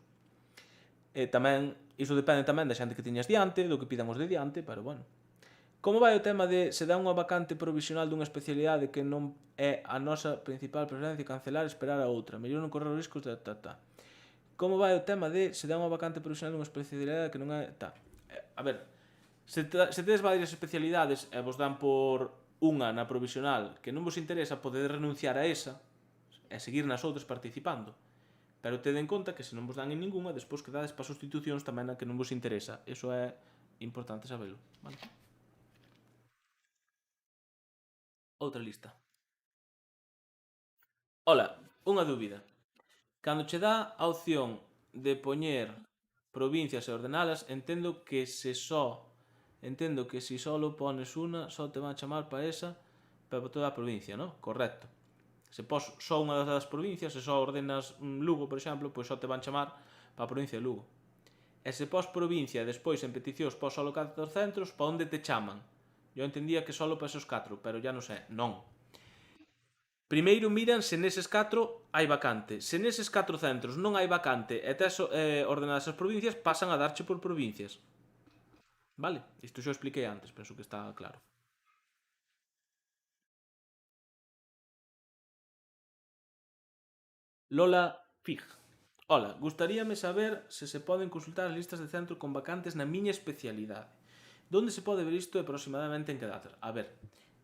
E tamén, iso depende tamén da xente que tiñas diante, do que pidan os de diante, pero bueno. Como vai o tema de se dá unha vacante provisional dunha especialidade que non é a nosa principal preferencia, cancelar e esperar a outra? Mellor non correr os riscos de Como vai o tema de se dá unha vacante provisional dunha especialidade que non é... A ver, se tedes varias especialidades e vos dan por unha na provisional que non vos interesa, podedes renunciar a esa e seguir nas outras participando. Pero tede en conta que se non vos dan en ninguna, despois quedades para sustitucións tamén na que non vos interesa. Iso é importante sabelo, vale? Outra lista. Ola, unha dúbida. Cando che dá a opción de poñer provincias e ordenalas, entendo que si solo pones unha, só te van a chamar para esa, para toda a provincia, non? Correcto. Se pos só unha das provincias, se só ordenas Lugo, por exemplo, pois só te van chamar para a provincia de Lugo. e se pos provincia e despois en peticións pos solo 4 centros, pa onde te chaman? Eu entendía que solo pa esos 4, pero ya non sei, non. Primeiro miran se neses 4 hai vacante. Se neses 4 centros non hai vacante e tes ordenadas as provincias, pasan a darche por provincias. Vale? Isto xa o expliquei antes, penso que está claro. Lola Fig. Ola, gustaríame saber se poden consultar as listas de centro con vacantes na miña especialidade. Donde se pode ver isto e aproximadamente en que datas? A ver,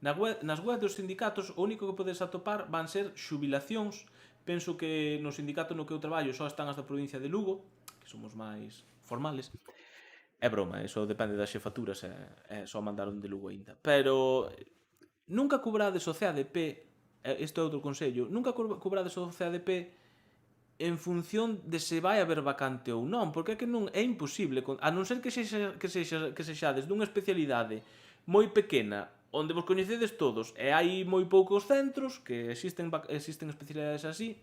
nas webs dos sindicatos o único que podes atopar van ser xubilacións. Penso que no sindicato no que eu traballo só están as da provincia de Lugo, que somos máis formales. É broma, eso depende das xefaturas e só mandaron de Lugo aínda. Pero nunca cobrades o CADP, isto é outro consello, nunca cobrades o CADP en función de se vai haber vacante ou non, porque é que non é imposible, a non ser que sexades dunha especialidade moi pequena, onde vos coñecedes todos, e hai moi poucos centros, que existen especialidades así,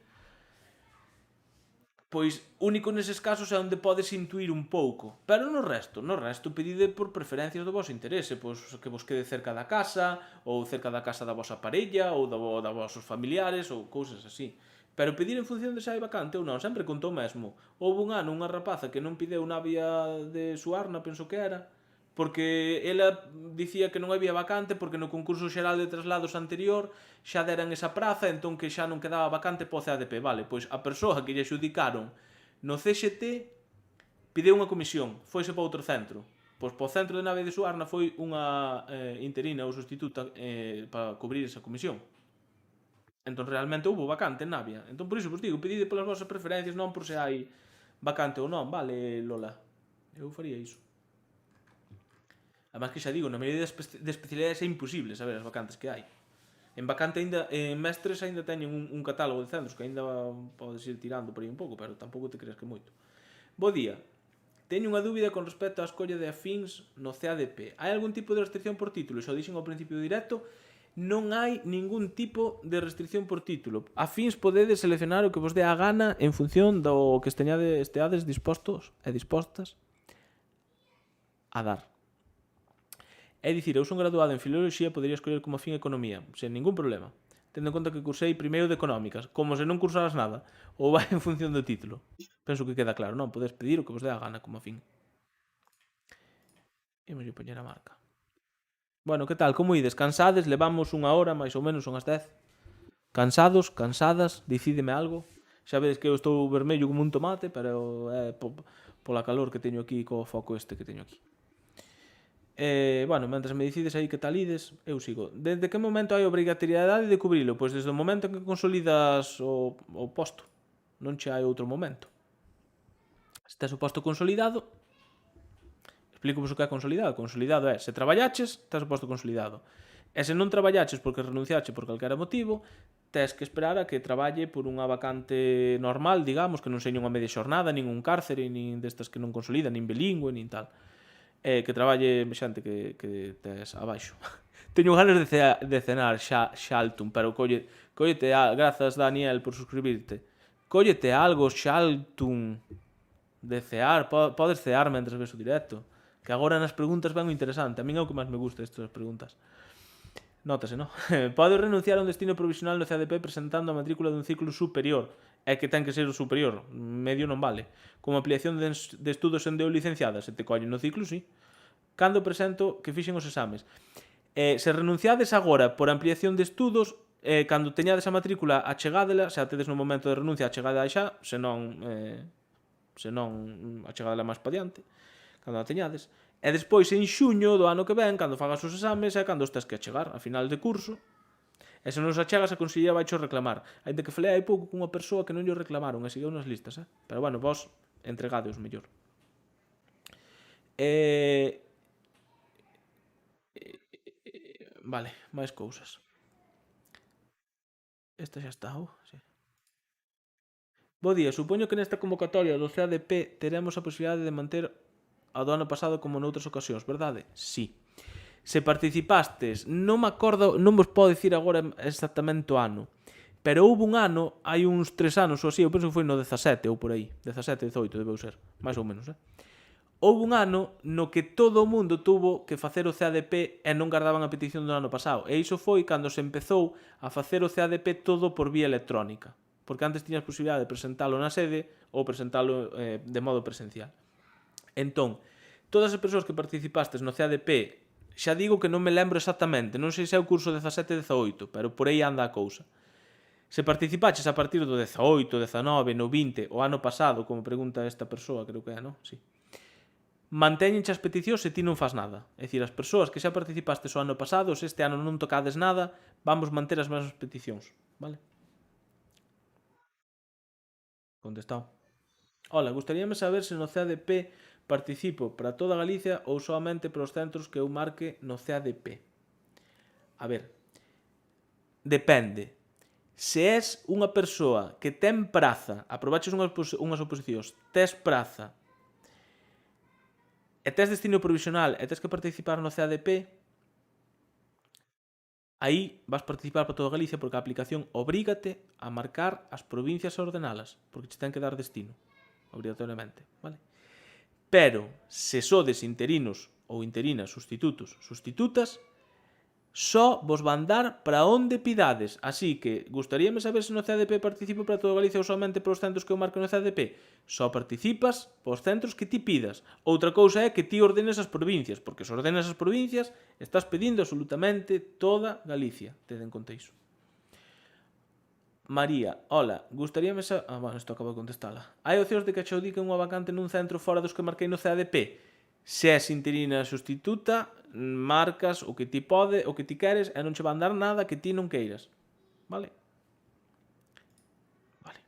pois único neses casos é onde podes intuir un pouco, pero no resto pedide por preferencias do vosso interese, pois que vos quede cerca da casa, ou cerca da casa da vosa parella, ou da vosos familiares, ou cousas así. Pero pedir en función de se hai vacante ou non, sempre contou mesmo. Houve un ano unha rapaza que non pideu Navia de Suarna, penso que era, porque ela dicía que non había vacante porque no concurso xeral de traslados anterior xa deran esa praza, entón que xa non quedaba vacante po CADP. Vale, pois a persoa que lle xudicaron no CXT pideu unha comisión, foise para outro centro. Pois po centro de Navia de Suarna foi unha interina ou sustituta para cubrir esa comisión. Entón realmente houve vacante en Navia. Entón por iso vos digo, pedide polas vosas preferencias, non por se hai vacante ou non. Vale, Lola, eu faría iso. Además que xa digo, na maioría de especialidades é imposible saber as vacantes que hai. En vacante ainda, en mestres ainda teñen un catálogo de centros que ainda podes ir tirando por aí un pouco, pero tampouco te creas que moito. Bo día. Teño unha dúbida con respecto á escolla de afíns no CADP. Hai algún tipo de restricción por título? Xa o dixen ao principio do directo, non hai ningún tipo de restricción por título. Afíns podedes seleccionar o que vos dé a gana en función do que esteades dispostos e dispostas a dar. É dicir, eu son graduado en Filoloxía, podería escoller como afín Economía, sen ningún problema. Tendo en conta que cursei primeiro de Económicas, como se non cursaras nada, ou vai en función do título. Penso que queda claro, non? Podes pedir o que vos dé a gana como afín. Imos poñer a marca. Bueno, que tal? Como ides? Cansades? Levamos unha hora, máis ou menos, son as 10. Cansados? Cansadas? Dicídeme algo. Xa vedes que eu estou vermello como un tomate, pero é pola calor que teño aquí co foco este que teño aquí. Bueno, mentre me decides aí que tal ides, eu sigo. Desde que momento hai obrigatoriedade de cubrilo? Pois desde o momento en que consolidas o posto. Non che hai outro momento. Se tes o posto consolidado, explico vos o que é consolidado. Consolidado é, se traballaches, tes o posto consolidado. E se non traballaches porque renunciaches por calquera motivo, tes que esperar a que traballe por unha vacante normal, digamos, que non seña unha media xornada, nin un cárcere, nin destas que non consolida, nin bilingüe, nin tal. Que traballe xente que tes abaixo. Teño ganas de cenar Xaltum, pero cóllete grazas Daniel por suscribirte. Cóllete algo Xaltum de cear, podes cear mentre ves o directo. Que agora nas preguntas ven o interesante. A min é o que máis me gusta estas preguntas. Nótase, non? Podes renunciar a un destino provisional no CADP presentando a matrícula dun ciclo superior. É que ten que ser o superior. Medio non vale. Como ampliación de estudos en DEO licenciada. Se te collen no ciclo, sí. Cando presento que fixen os exames. Se renunciades agora por ampliación de estudos, cando teñades a matrícula achegádela, xa tedes no momento de renuncia achegada xa, senón achegádela máis pa diante, cando a teñades. E despois, en xuño do ano que ven, cando fagas os exames, é cando os tes que achegar, a final de curso. E se non os achegas, a consellería vai xo reclamar. Ainda que falei hai pouco cunha persoa que non lle reclamaron e seguiu nas listas, Pero bueno, vos entregadeos mellor. Vale, máis cousas. Esta xa está, sí. Bo día, supoño que nesta convocatoria do CADP teremos a posibilidade de manter a do ano pasado como noutras ocasións, verdade? Sí. Se participastes, non me acordo, non vos podo dicir agora exactamente o ano, pero houve un ano, hai uns 3 anos ou así, eu penso que foi no 17 ou por aí, 17, 18 debeu ser, máis ou menos, houve un ano no que todo o mundo tuvo que facer o CADP e non guardaban a petición do ano pasado. E iso foi cando se empezou a facer o CADP todo por vía electrónica. Porque antes tiñas posibilidade de presentalo na sede ou presentalo de modo presencial. Entón, todas as persoas que participastes no CADP, xa digo que non me lembro exactamente, non sei se é o curso 17-18, pero por aí anda a cousa. Se participaches a partir do 18, 19, no 20, o ano pasado, como pregunta esta persoa, creo que é, non? Sí. Mantéñenche as peticións se ti non fas nada. É dicir, as persoas que xa participastes o ano pasado, se este ano non tocades nada, vamos manter as mesmas peticións, vale? Contestado. Ola, gustaríame saber se no CADP participo para toda Galicia ou soamente para os centros que eu marque no CADP. A ver, depende. Se és unha persoa que ten praza, aprobaches unhas oposicións, tes praza e tes destino provisional e tes que participar no CADP, aí vas participar para toda Galicia porque a aplicación obrígate a marcar as provincias e ordenalas, porque te ten que dar destino, obrigatoriamente, vale? Pero, se sodes interinos ou interinas, sustitutos, sustitutas, só vos van dar para onde pidades. Así que, gustaríame saber se no CADP participo para toda Galicia ou somente para os centros que eu marco no CADP. Só participas para os centros que ti pidas. Outra cousa é que ti ordenes as provincias, porque se ordenas as provincias, estás pedindo absolutamente toda Galicia. Tede en conta iso. María, hola, gustaríame saber... Ah, bueno, isto acabo de contestala. Hai opcións de que che adiquen unha vacante nun centro fora dos que marquei no CADP? Se és interina sustituta, marcas o que ti pode, o que ti queres e non che van dar nada que ti non queiras. Vale? Vale.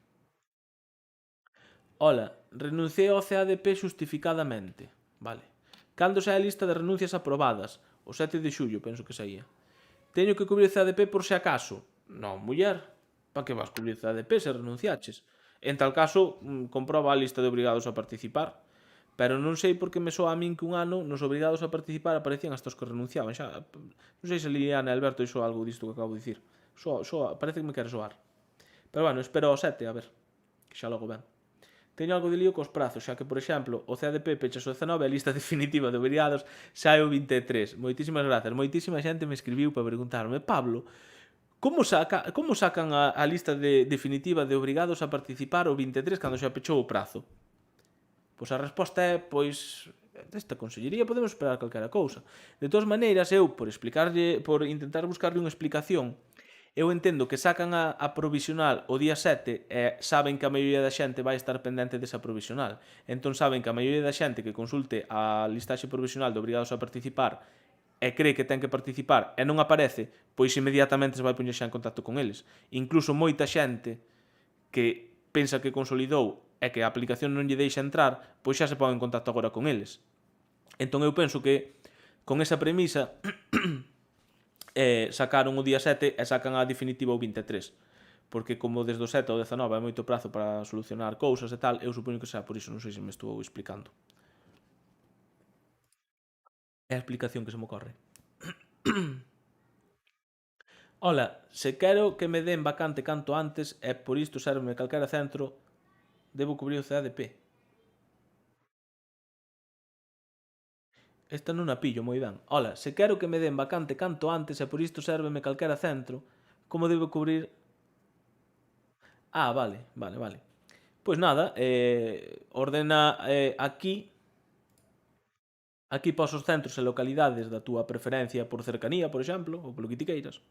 Hola, renunciei ao CADP xustificadamente. Vale. Cando sae a lista de renuncias aprobadas? O 7 de xullo, penso que saía. Teño que cubrir o CADP por se acaso? Non, muller. Pa que vas cubrir o CADP se renunciaches? En tal caso, comproba a lista de obrigados a participar. Pero non sei por que me soa a min que un ano nos obrigados a participar aparecían hasta os que renunciaban. Xa, non sei se Liliana e Alberto iso algo disto que acabo de dicir. Parece que me quere soar. Pero bueno, espero ao 7, a ver, que xa logo ven. Teño algo de lío cos prazos, xa que, por exemplo, o CADP pechas o 19 e a lista definitiva de obrigados xa é o 23. Moitísimas grazas. Moitísima xente me escribiu para preguntarme, Pablo, como sacan a lista definitiva de obrigados a participar o 23 cando xa pechou o prazo? Pois a resposta é, pois, desta consellería podemos esperar calquera cousa. De todas maneiras, eu, por intentar buscarlle unha explicación, eu entendo que sacan a provisional o día 7 e saben que a maioría da xente vai estar pendente desa provisional. Entón saben que a maioría da xente que consulte a listaxe provisional de obrigados a participar e cree que ten que participar e non aparece, pois inmediatamente se vai poñer xa en contacto con eles. Incluso moita xente que pensa que consolidou e que a aplicación non lle deixa entrar, pois xa se pon en contacto agora con eles. Entón eu penso que con esa premisa sacaron o día 7 e sacan a definitiva o 23. Porque como desde o 7 ao 19 hai moito prazo para solucionar cousas e tal, eu supoño que xa por iso, non sei se me estou explicando. É a explicación que se me ocorre. Ola, se quero que me den vacante canto antes e por isto serve calquera centro, debo cubrir o CADP. Esta non a pillo moi ben. Ola, se quero que me den vacante canto antes e por isto sérveme calquera centro, como debo cubrir... Ah, vale. Pois nada, ordena aquí pos os centros e localidades da túa preferencia por cercanía, por exemplo, ou polo que ti queiras.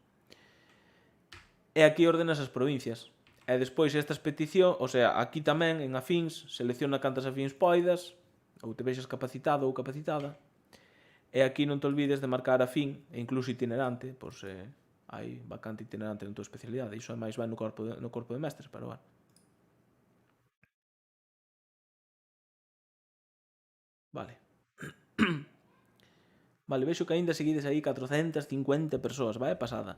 E aquí ordenas as provincias. E despois estas peticións, o sea, aquí tamén en afíns, selecciona cantas afíns poidas, ou te vexas capacitado ou capacitada. E aquí non te olvides de marcar afín e incluso itinerante, por se hai vacante itinerante na tua especialidade. Iso é máis ben no corpo de mestres, pero bueno. Vale. Vale, vexo que aínda seguides aí 450 persoas, vai pasada.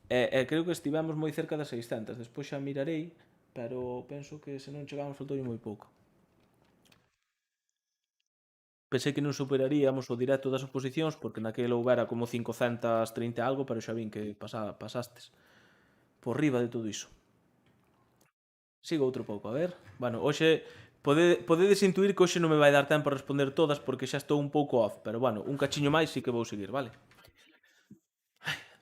E creo que estivemos moi cerca das 600. Despois xa mirarei, pero penso que se non chegamos faltoulle moi pouco. Pensei que non superaríamos o directo das oposicións porque naquele houbera como 530 algo, pero xa vin que pasastes por riba de todo iso. Sigo outro pouco, a ver. Bueno, hoxe Podedes intuir que hoxe non me vai dar tempo a responder todas porque xa estou un pouco off, pero bueno, un cachiño máis sí que vou seguir, vale?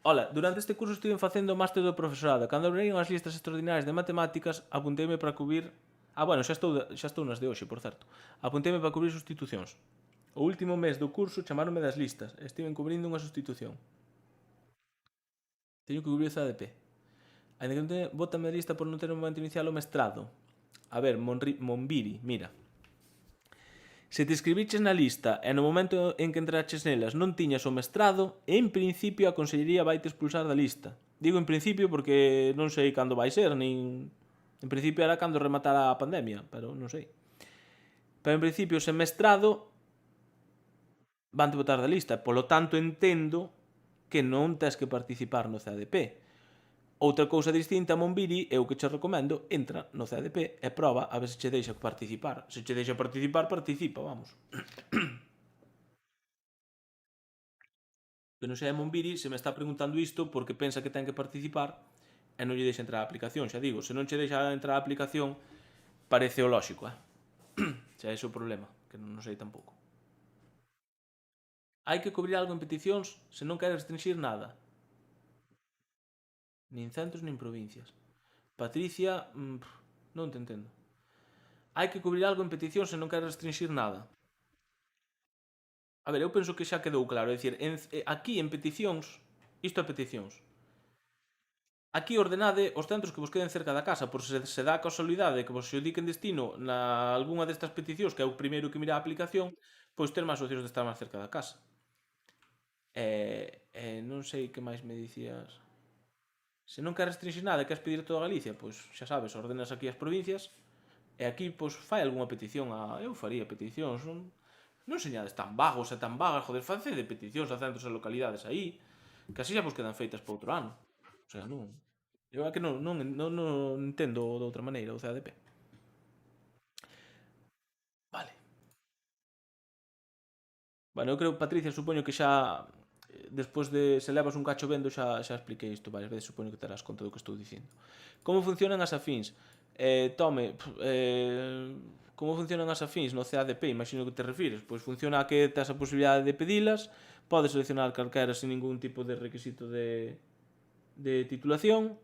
Ola, durante este curso estive facendo o máster do profesorado. Cando abriron as listas extraordinarias de matemáticas, apunteime para cubrir... bueno, xa estou nas de hoxe, por certo. Apunteime para cubrir sustitucións. O último mes do curso chamaronme das listas. Estiven cubrindo unha sustitución. Teño que cubrir o CADP. Ainda que non teña, bótame a lista por non ter un momento inicial o mestrado. A ver, Monbiri, mira. Se te escribiches na lista e no momento en que entraches nelas non tiñas o mestrado, en principio a Consellería vai te expulsar da lista. Digo en principio porque non sei cando vai ser, nin... En principio era cando rematara a pandemia, pero non sei. Pero en principio, sen mestrado, van te botar da lista. Polo tanto, entendo que non tes que participar no CADP. Outra cousa distinta a Monbiri é o que che recomendo, entra no CADP e proba a ver se che deixa participar. Se che deixa participar, participa, vamos. Que non sei a Monbiri se me está preguntando isto porque pensa que ten que participar e non lle deixa entrar a aplicación, xa digo, se non che deixa entrar a aplicación parece o lóxico, xa ese é o problema, que non sei tampouco. Hai que cubrir algo en peticións se non queres restringir nada. Nin centros nin provincias. Patricia, non te entendo. Hai que cubrir algo en peticións se non queres restringir nada. A ver, eu penso que xa quedou claro. É dicir, aquí en peticións, isto é peticións. Aquí ordenade os centros que vos queden cerca da casa, por se dá a casualidade que vos xodiquen destino na algunha destas peticións, que é o primeiro que mira a aplicación, pois ter máis opcións de estar máis cerca da casa. Non sei que máis me dicías. Se non queres restringir nada e queres pedir toda Galicia, pois xa sabes, ordenas aquí as provincias e aquí pois fai algunha petición a... Eu faría peticións, non señades tan vagos e tan vagas, joder, facede peticións a centros e localidades aí, que así xa vos quedan feitas para outro ano. O sea, non... Eu é que non entendo de outra maneira o CADP. Vale. Bueno, eu creo, Patricia, supoño que xa despois de se levas un cacho vendo xa expliquei isto varias veces, supoño que terás conta do que estou dicindo. Como funcionan as afíns? Como funcionan as afíns no CADP? Imagino que te refires. Pois funciona a que tes a posibilidade de pedilas, podes seleccionar calquera sin ningún tipo de requisito de titulación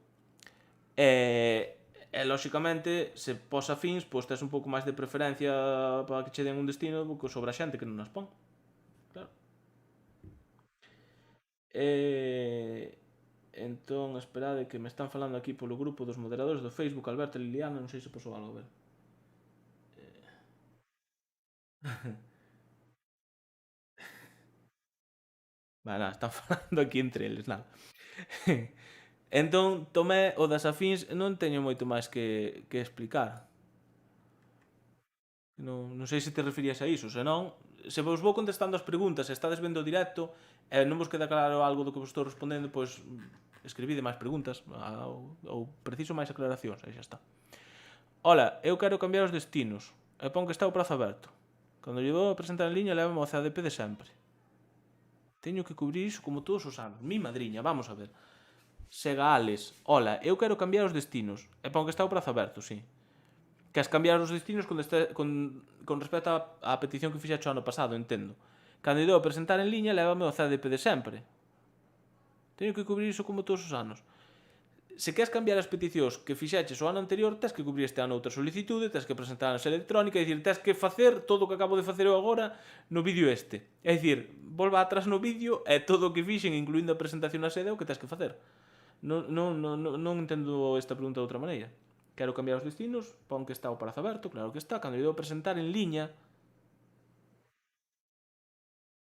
e lóxicamente se pos afíns, pois tes un pouco máis de preferencia para que che den un destino sobre a xente que non as pon. Claro. Entón, esperade que me están falando aquí polo grupo dos moderadores do Facebook, Alberto e Liliana, non sei se posou algo a ver. Vale, nada, están falando aquí entre eles, nada. Entón, tomé o das afíns, non teño moito máis que explicar. Non sei se te referías a iso, senón, se vos vou contestando as preguntas e estades vendo o directo e non vos queda claro algo do que vos estou respondendo, pois escribide máis preguntas ou preciso máis aclaracións, aí xa está. Ola, eu quero cambiar os destinos e pon que está o prazo aberto. Cando lle vou a presentar en liña, levame ao CADP de sempre. Teño que cubrir iso como todos os anos. Mi madriña, vamos a ver. Segales, ola, eu quero cambiar os destinos e pon que está o prazo aberto, sí. Queres cambiar os destinos con respecto á petición que fixaxe o ano pasado, entendo. Cando lle dou a presentar en liña, levame ao CADP de sempre. Teño que cubrir iso como todos os anos. Se queres cambiar as peticións que fixaches o ano anterior, tens que cubrir este ano outra solicitude, tens que presentar a electrónica, é dicir, tens que facer todo o que acabo de facer eu agora no vídeo este. É dicir, volva atrás no vídeo e todo o que fixen, incluindo a presentación na sede, é o que tens que facer. Non entendo esta pregunta de outra maneira. Quero cambiar os destinos, pon que está o prazo aberto, claro que está, cando lle dou a presentar en liña.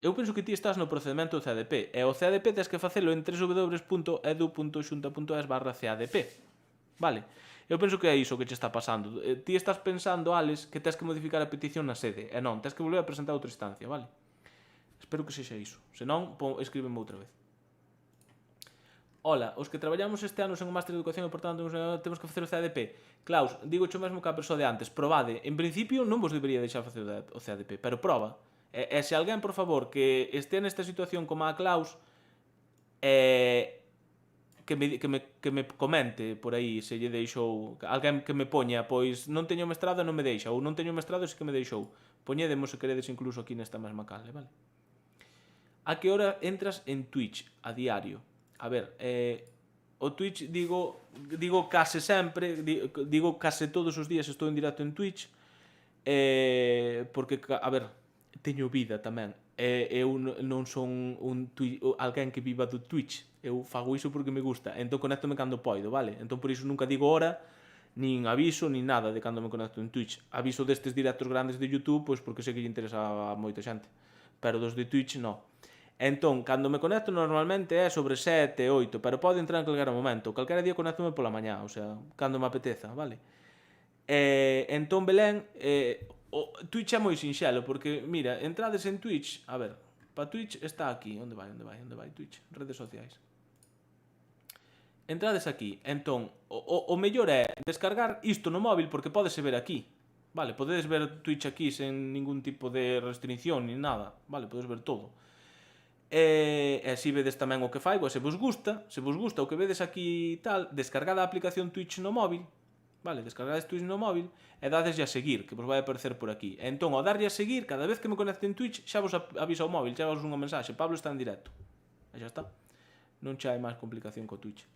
Eu penso que ti estás no procedimento do CADP e o CADP tens que facelo en www.edu.xunta.es/CADP. Vale? Eu penso que é iso que che está pasando. Ti estás pensando, Alex, que tens que modificar a petición na sede e non, tens que volver a presentar outra instancia, vale? Espero que sexa iso. Se non, escríbeme outra vez. Ola, os que traballamos este ano sen o máster de educación e por tanto temos que facer o CADP. Klaus, digo xo mesmo que a persoa de antes, probade. En principio non vos debería deixar facer o CADP, pero proba. E se alguén, por favor, que este nesta situación como a Klaus, que que me comente por aí se lle deixou alguén que me poña, pois non teño mestrado e non me deixa, ou non teño mestrado e si que me deixou. Poñedemos se queredes incluso aquí nesta mesma canle, vale? A que hora entras en Twitch a diario? A ver, o Twitch digo case sempre, digo case todos os días estou en directo en Twitch, porque, a ver, teño vida tamén. Eu non son alguén que viva do Twitch. Eu fago iso porque me gusta. Entón conéctome cando poido, vale? Entón por iso nunca digo hora, nin aviso, nin nada de cando me conecto en Twitch. Aviso destes directos grandes de YouTube, pois porque sei que lle interesa a moita xente. Pero dos de Twitch, non. Entón, cando me conecto normalmente é sobre 7, 8, pero pode entrar en calquera momento. Calquera día conectome pola mañá, o sea, cando me apeteza, vale? Entón, Belén, o Twitch é moi sinxelo, porque, mira, entrades en Twitch, a ver, para Twitch está aquí, onde vai Twitch? Redes sociais. Entrades aquí, entón, o mellor é descargar isto no móvil, porque podese ver aquí, vale? Podedes ver Twitch aquí sen ningún tipo de restricción, ni nada, vale? Podedes ver todo. E así vedes tamén o que faigo, se vos gusta o que vedes aquí tal, descargad a aplicación Twitch no móvil, vale, descargades Twitch no móvil e dadeslle a seguir, que vos vai aparecer por aquí. E entón, ao darlle a seguir, cada vez que me conecte en Twitch, xa vos avisa o móvil, xa vos unha mensaxe, Pablo está en directo. E xa está. Non xa hai máis complicación co Twitch.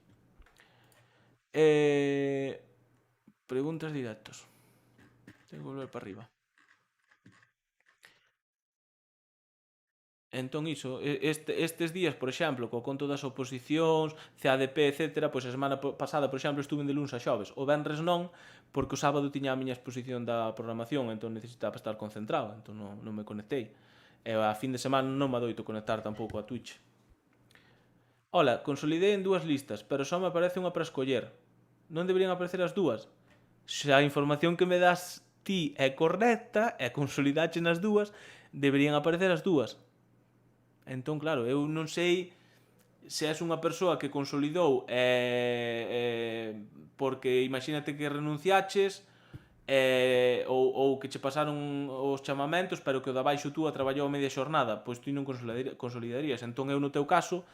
Preguntas directos. Tengo que volver para arriba. Entón iso, estes días, por exemplo, co conto das oposicións, CADP, etc., pois a semana pasada, por exemplo, estuve de luns a xoves. O venres non, porque o sábado tiña a miña exposición da programación, entón necesitaba estar concentrado, entón non me conectei. E a fin de semana non me adoito conectar tampouco a Twitch. Ola, consolidei en dúas listas, pero só me aparece unha para escoller. Non deberían aparecer as dúas? Se a información que me das ti é correcta e consolidache nas dúas, deberían aparecer as dúas. Entón, claro, eu non sei se és unha persoa que consolidou porque imagínate que renunciaches ou que che pasaron os chamamentos pero que o da baixo tú a traballou a media xornada, pois tú non consolidarías. Entón eu no teu caso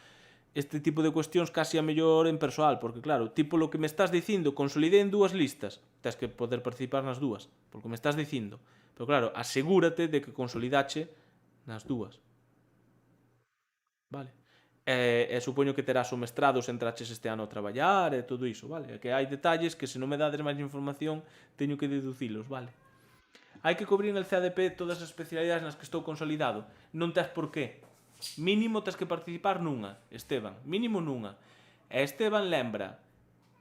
este tipo de cuestións casi a mellor en persoal, porque claro, tipo lo que me estás dicindo, consolidei en dúas listas, tens que poder participar nas dúas, porque me estás dicindo. Pero claro, asegúrate de que consolidache nas dúas. Vale. Supoño que terás o mestrado se entraches este ano a traballar e todo iso, vale? Que hai detalles que se non me dades máis información teño que deducilos, vale? Hai que cubrir en el CADP todas as especialidades nas que estou consolidado. Non tes por qué. Mínimo tes que participar nunha, Esteban, mínimo nunha. E Esteban lembra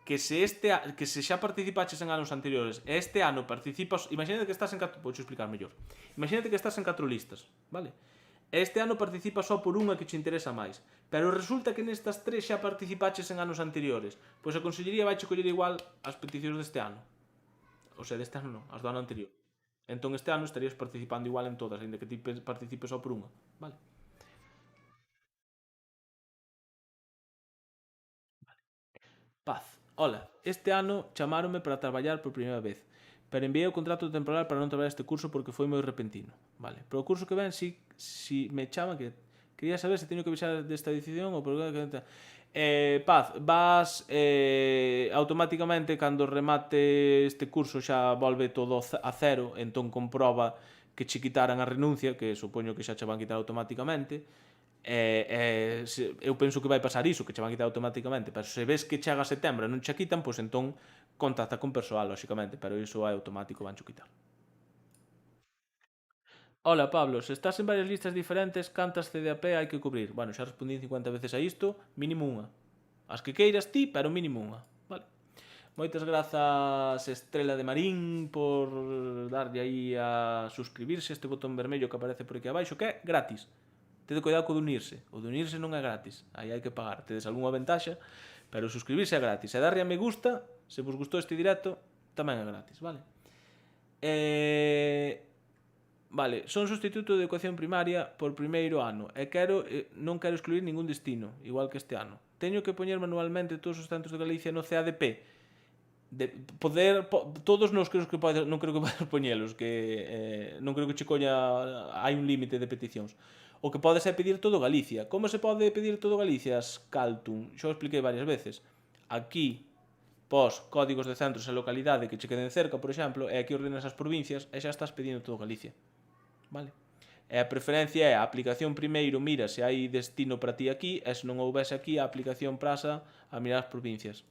que se xa participaches en anos anteriores e este ano participas, imagínate que estás en 4, vou explicar mellor. Imagínate que estás en 4 listas, vale? Este ano participa só por unha que che interesa máis, pero resulta que nestas 3 xa participaches en anos anteriores, pois a Consellería vai che coller igual as peticións deste ano. O sea, deste ano non, as do ano anterior. Entón este ano estarías participando igual en todas, ainda que ti participes só por unha, vale? Paz. Ola, este ano chamáronme para traballar por primeira vez, pero enviei o contrato temporal para non traballar este curso porque foi moi repentino. Vale, pero o curso que ven, si me chaman, que quería saber se teño que avisar desta decisión ou por que... Paz, vas automáticamente cando remate este curso xa volve todo a cero, entón comproba que che quitaran a renuncia, que supoño que xa che van quitar automáticamente. Eu penso que vai pasar iso, que che van quitar automáticamente, pero se ves que chega a setembro e non che quitan, pois entón contacta con persoal, lóxicamente, pero iso é automático, vancho quitar. Ola, Pablo, se estás en varias listas diferentes, cantas CDAP hai que cubrir? Bueno, xa respondín 50 veces a isto, mínimo unha. As que queiras ti, pero mínimo unha. Vale. Moitas grazas, Estrela de Marín, por darlle aí a suscribirse, este botón vermello que aparece por aquí abaixo, que é gratis. Tede cuidado co de unirse. O de unirse non é gratis. Aí hai que pagar. Tedes algunha ventaxa, pero suscribirse é gratis. E darlle a me gusta, se vos gustou este directo, tamén é gratis, vale? Vale, son sustituto de educación primaria por primeiro ano e non quero excluir ningún destino, igual que este ano. Teño que poñer manualmente todos os centros de Galicia no CADP. Todos non creo que podes poñelos, que non creo que che coña, hai un límite de peticións. O que podes é pedir todo Galicia. Como se pode pedir todo Galicia? Scaltum, xa o expliquei varias veces. Aquí pos códigos de centros e localidade que che queden cerca, por exemplo, e aquí ordenas as provincias e xa estás pedindo todo Galicia. Vale? E a preferencia é a aplicación primeiro mira se hai destino para ti aquí e se non houvese aquí a aplicación prasa a mirar as provincias.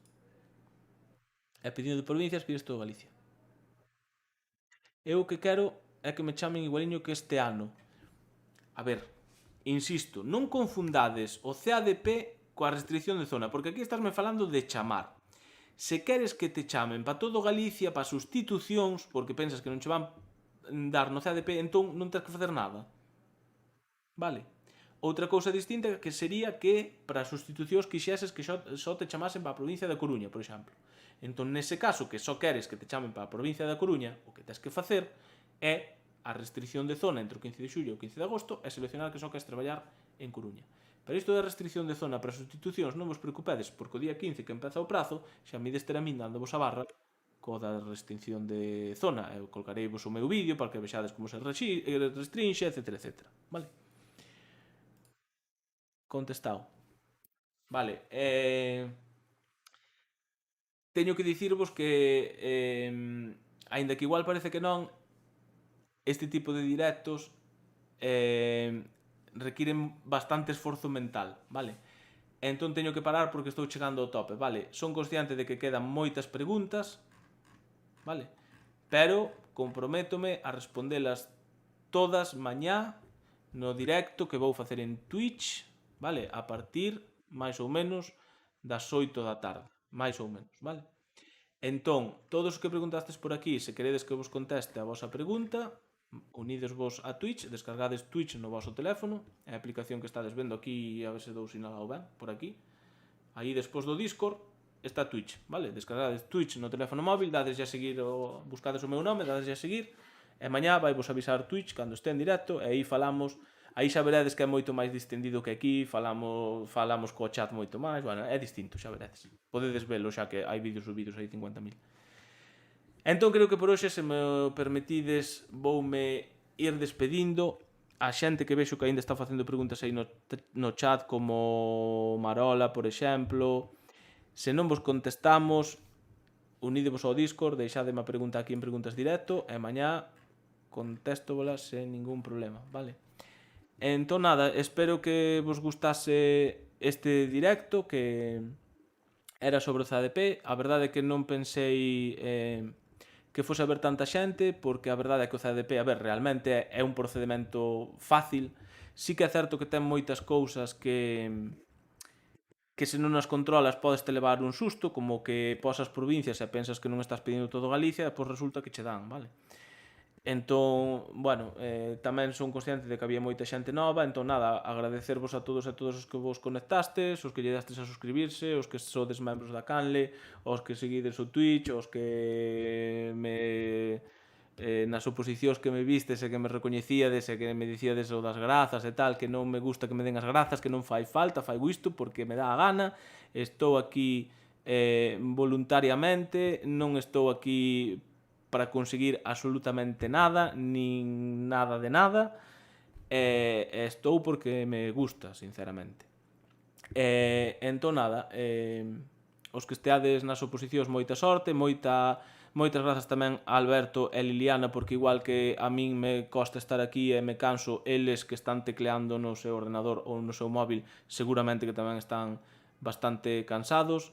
E pedindo de provincias pides todo Galicia. Eu o que quero é que me chamen igualiño que este ano. A ver, insisto, non confundades o CADP coa restricción de zona, porque aquí estásme falando de chamar. Se queres que te chamen para todo Galicia, para sustitucións, porque pensas que non che van dar no CADP, entón non tens que facer nada. Vale? Outra cousa distinta que sería que para sustitucións quixeses que só te chamasen para a provincia da Coruña, por exemplo. Entón, nese caso, que só queres que te chamen para a provincia da Coruña, o que tens que facer é a restricción de zona entre o 15 de xullo e o 15 de agosto e seleccionar que só queres traballar en Coruña. Pero isto da restricción de zona para sustitucións non vos preocupedes, porque o día 15 que empeza o prazo xa me ides ter a min dando vos a barra co da restricción de zona. Eu colgarei vos o meu vídeo para que vexades como se restrinxe, etc, etc. Vale? Contestado. Vale, teño que dicirvos que aínda que igual parece que non, este tipo de directos requiren bastante esforzo mental, vale? Entón teño que parar porque estou chegando ao tope, vale? Son consciente de que quedan moitas preguntas, vale? Pero comprométome a respondelas todas mañá no directo que vou facer en Twitch, vale? A partir, máis ou menos, das 8 da tarde, máis ou menos, vale? Entón, todos os que preguntastes por aquí, se queredes que vos conteste a vosa pregunta, unidesvos a Twitch, descargades Twitch no voso teléfono, é a aplicación que estades vendo aquí, a ver se dou sinal ao ben, por aquí. Aí, despois do Discord, está Twitch, vale? Descargades Twitch no teléfono móvil, dades a seguir, buscades o meu nome, dades a seguir, e mañá vai vos avisar Twitch cando este en directo, e aí falamos. Aí xa veredes que é moito máis distendido que aquí, falamos co chat moito máis, bueno, é distinto, xa veredes. Podedes velo xa que hai vídeos subidos aí 50.000. Entón creo que por hoxe, se me permitides, voume ir despedindo. A xente que vexo que aínda está facendo preguntas aí no chat, como Marola, por exemplo. Se non vos contestamos, unidevos ao Discord, deixademe a pregunta aquí en preguntas directo, e mañá contéstovolas sen ningún problema, vale? Entón nada, espero que vos gustase este directo, que era sobre o CADP. A verdade é que non pensei que fose a ver tanta xente, porque a verdade é que o CADP, a ver, realmente é un procedimento fácil. Sí que é certo que ten moitas cousas que se non as controlas podes te levar un susto, como que posas provincias e pensas que non estás pedindo todo Galicia e pois resulta que che dan, vale? Entón, bueno, tamén son consciente de que había moita xente nova, entón nada, agradecervos a todos e todos os que vos conectastes, os que lle dastes a suscribirse, os que sodes membros da canle, os que seguides o Twitch, os que me nas oposicións que me vistes e que me recoñecíades e que me dicíades o das grazas e tal, que non me gusta que me den as grazas, que non fai falta, fai isto porque me dá a gana, estou aquí voluntariamente, non estou aquí para conseguir absolutamente nada, nin nada de nada, estou porque me gusta, sinceramente. Entón nada, os que esteades nas oposicións, moita sorte, moitas grazas tamén a Alberto e Liliana, porque igual que a min me costa estar aquí e me canso, eles que están tecleando no seu ordenador ou no seu móvil seguramente que tamén están bastante cansados.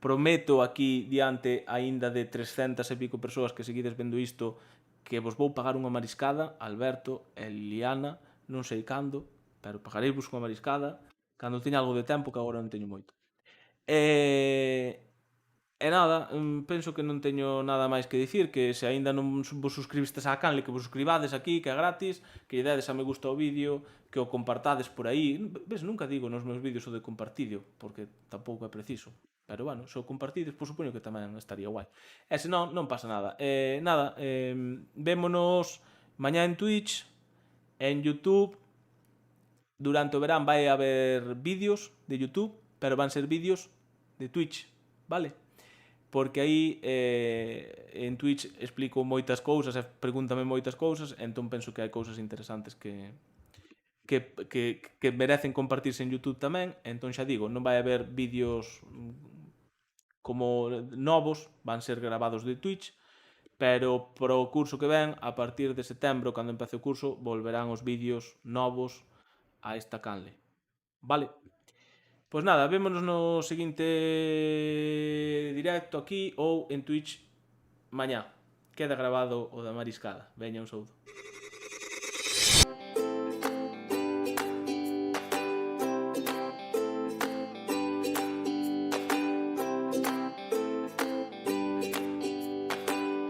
Prometo aquí diante aínda de 300 e pico persoas que seguides vendo isto que vos vou pagar unha mariscada, Alberto e Liliana, non sei cando, pero pagareivos unha mariscada cando teña algo de tempo, que agora non teño moito. E nada, penso que non teño nada máis que dicir, que se aínda non vos suscribistes á canle, que vos suscribades aquí, que é gratis, que lle dedes a me gusta ao vídeo, que o compartades por aí. Ves, nunca digo nos meus vídeos o de compartidio, porque tampouco é preciso. Pero bueno, se o compartides, pois supoño que tamén estaría guai. E se non, non pasa nada. Nada, vémonos mañá en Twitch, en YouTube. Durante o verán vai haber vídeos de YouTube, pero van ser vídeos de Twitch, vale? Porque aí en Twitch explico moitas cousas e pregúntame moitas cousas, entón penso que hai cousas interesantes que que merecen compartirse en YouTube tamén. Entón xa digo, non vai haber vídeos como novos, van ser gravados de Twitch, pero pro curso que ven, a partir de setembro, cando empece o curso, volverán os vídeos novos a esta canle. Vale? Pois nada, vémonos no seguinte directo aquí ou en Twitch mañá. Queda grabado o da mariscada. Veña, un saúdo.